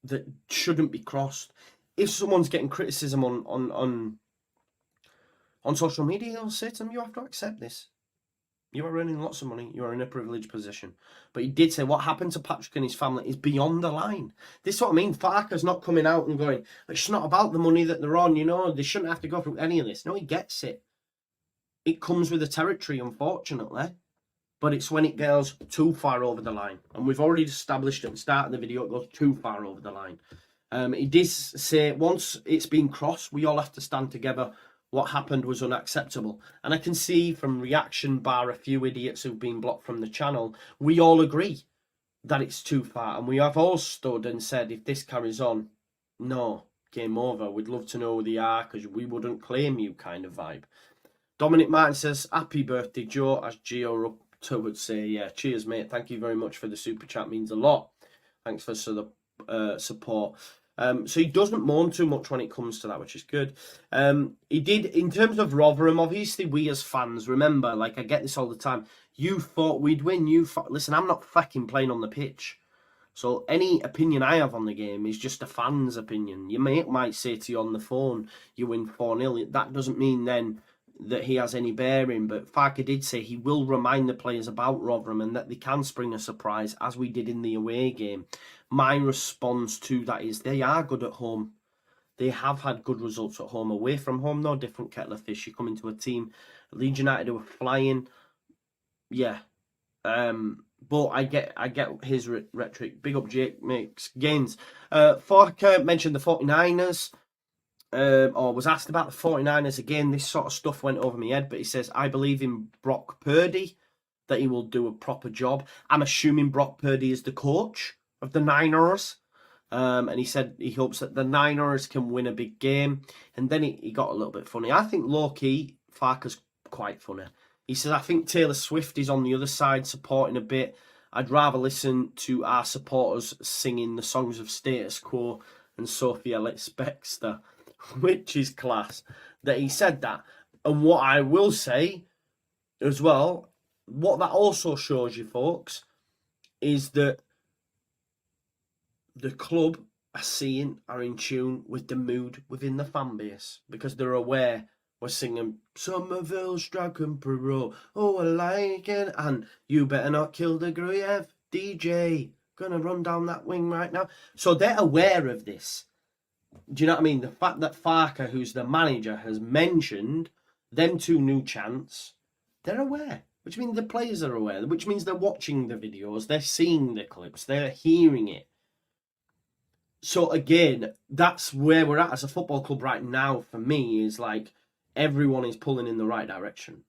that shouldn't be crossed. If someone's getting criticism on social media, they'll say to them, you have to accept this. You are earning lots of money. You are in a privileged position. But he did say what happened to Patrick and his family is beyond the line. This is what I mean. Farke's not coming out and going, it's not about the money that they're on, you know, they shouldn't have to go through any of this. No, he gets it. It comes with the territory, unfortunately. But it's when it goes too far over the line. And we've already established at the start of the video, it goes too far over the line. He did say, once it's been crossed, we all have to stand together. What happened was unacceptable. And I can see from reaction bar a few idiots who've been blocked from the channel, we all agree that it's too far. And we have all stood and said, if this carries on, no, game over. We'd love to know who they are because we wouldn't claim you kind of vibe. Dominic Martin says, happy birthday, Joe, as Gio Rupter would say. Yeah, cheers, mate. Thank you very much for the super chat. Means a lot. Thanks for the support. So he doesn't moan too much when it comes to that, which is good. He did, in terms of Rotherham, obviously we as fans, remember, like I get this all the time, you thought we'd win, listen, I'm not fucking playing on the pitch. So any opinion I have on the game is just a fan's opinion. Your mate might say to you on the phone, you win 4-0. That doesn't mean then that he has any bearing, but Farke did say he will remind the players about Rotherham and that they can spring a surprise, as we did in the away game. My response to that is they are good at home. They have had good results at home. Away from home, no different kettle of fish. You come into a team, Leeds United who are flying, yeah. But I get his rhetoric. Big up Jake makes gains. Farke mentioned the 49ers. Or was asked about the 49ers again. This sort of stuff went over my head, but he says, I believe in Brock Purdy, that he will do a proper job. I'm assuming Brock Purdy is the coach of the Niners. And he said he hopes that the Niners can win a big game. And then he got a little bit funny. I think low-key, Farke's quite funny. He says, I think Taylor Swift is on the other side supporting a bit. I'd rather listen to our supporters singing the songs of Status Quo and Sophie Ellis-Bextor, which is class that he said that. And what I will say as well, what that also shows you folks is that the club are in tune with the mood within the fan base, because they're aware we're singing Somerville's Dragon Pro, oh I like it, and you better not kill the Gruyere, DJ gonna run down that wing right now. So they're aware of this. Do you know what I mean? The fact that Farke, who's the manager, has mentioned them two new chants, they're aware. Which means the players are aware. Which means they're watching the videos, they're seeing the clips, they're hearing it. So again, that's where we're at as a football club right now. For me, is like everyone is pulling in the right direction.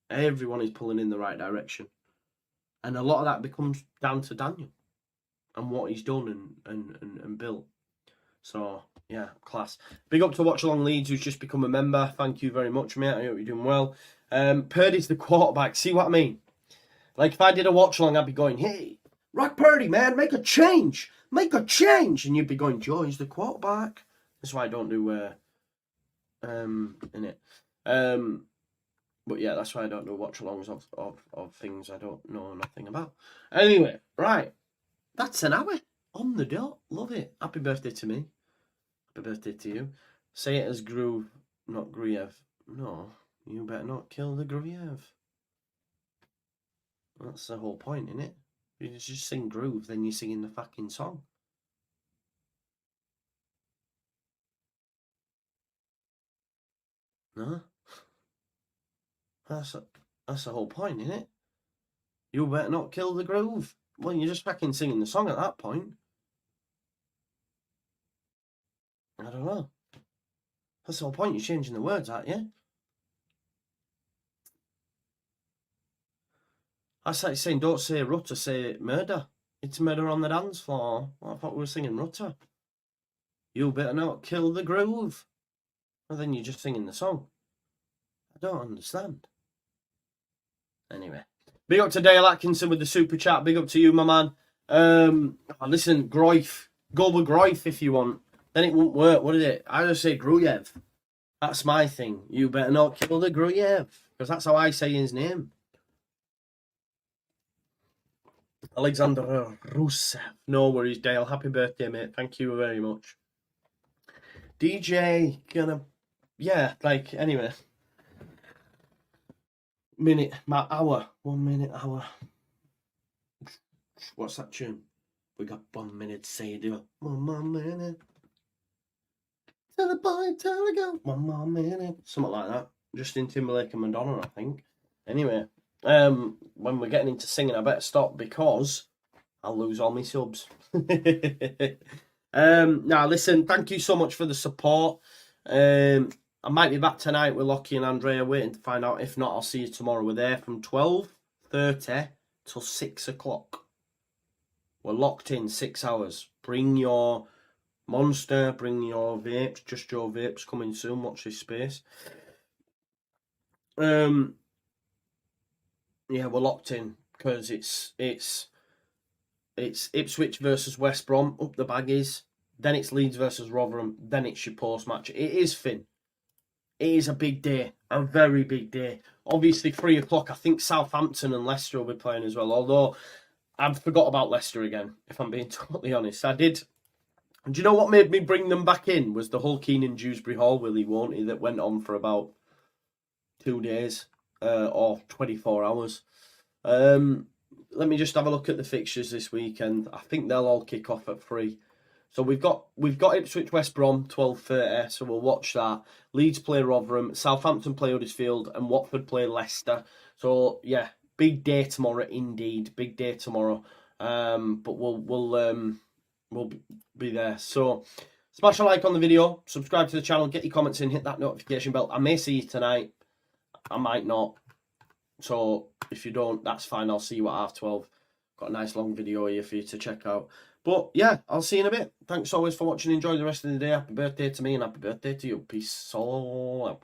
Everyone is pulling in the right direction, and a lot of that becomes down to Daniel and what he's done and built. So, yeah, class. Big up to Watch Along Leeds, who's just become a member. Thank you very much, mate. I hope you're doing well. Purdy's the quarterback. See what I mean? Like, if I did a watch along, I'd be going, hey, Rock Purdy, man, make a change. Make a change. And you'd be going, Joe, he's the quarterback. That's why I don't do, in it. But yeah, that's why I don't do watch alongs of things I don't know nothing about. Anyway, right. That's an hour on the dot. Love it. Happy birthday to me. Happy birthday to you. Say it as Groove, not Gruyere. No, you better not kill the Gruyere. That's the whole point, isn't it? You just sing Groove, then you're singing the fucking song. No. That's the whole point, isn't it? You better not kill the groove. Well, you're just fucking singing the song at that point. I don't know. That's the whole point. You're changing the words, aren't you? That's like saying, don't say rutter, say murder. It's murder on the dance floor. Well, I thought we were singing rutter. You better not kill the groove. Well, then you're just singing the song. I don't understand. Anyway. Big up to Dale Atkinson with the super chat. Big up to you, my man. Listen, Groif. Go with Groif if you want. Then it won't work, would it? I just say Gruyev. That's my thing. You better not kill the Gruyev. Because that's how I say his name. Alexander Rusev. No worries, Dale. Happy birthday, mate. Thank you very much. DJ, gonna... Yeah, like, anyway. Minute, my hour. 1 minute, hour. What's that tune? We got 1 minute to say do. 1 more minute. Tell the boy, tell the girl. 1 more minute. Something like that. Justin Timberlake and Madonna, I think. Anyway, when we're getting into singing, I better stop because I'll lose all my subs. Now, listen, thank you so much for the support. I might be back tonight with Lockie and Andrea, waiting to find out. If not, I'll see you tomorrow. We're there from 12:30 till 6 o'clock. We're locked in 6 hours. Bring your Monster, bring your vapes, just your vapes coming soon. Watch this space. Yeah, we're locked in because it's Ipswich versus West Brom, up the baggies. Then it's Leeds versus Rotherham. Then it's your post match. It is Finn. It is a big day, a very big day. Obviously, 3 o'clock. I think Southampton and Leicester will be playing as well. Although I forgot about Leicester again, if I'm being totally honest. I did. Do you know what made me bring them back in? Was the whole Keenan Dewsbury Hall Willie, won't he, that went on for about 2 days or 24 hours. Let me just have a look at the fixtures this weekend. I think they'll all kick off at 3. So we've got Ipswich West Brom 12:30, so we'll watch that. Leeds play Rotherham, Southampton play Huddersfield, and Watford play Leicester. So yeah, big day tomorrow indeed, big day tomorrow. But we'll be there. So smash a like on the video, subscribe to the channel, get your comments in, hit that notification bell. I may see you tonight, I might not. So if you don't, that's fine. I'll see you at 12:30. Got a nice long video here for you to check out. But yeah, I'll see you in a bit. Thanks always for watching. Enjoy the rest of the day. Happy birthday to me and happy birthday to you. Peace all out.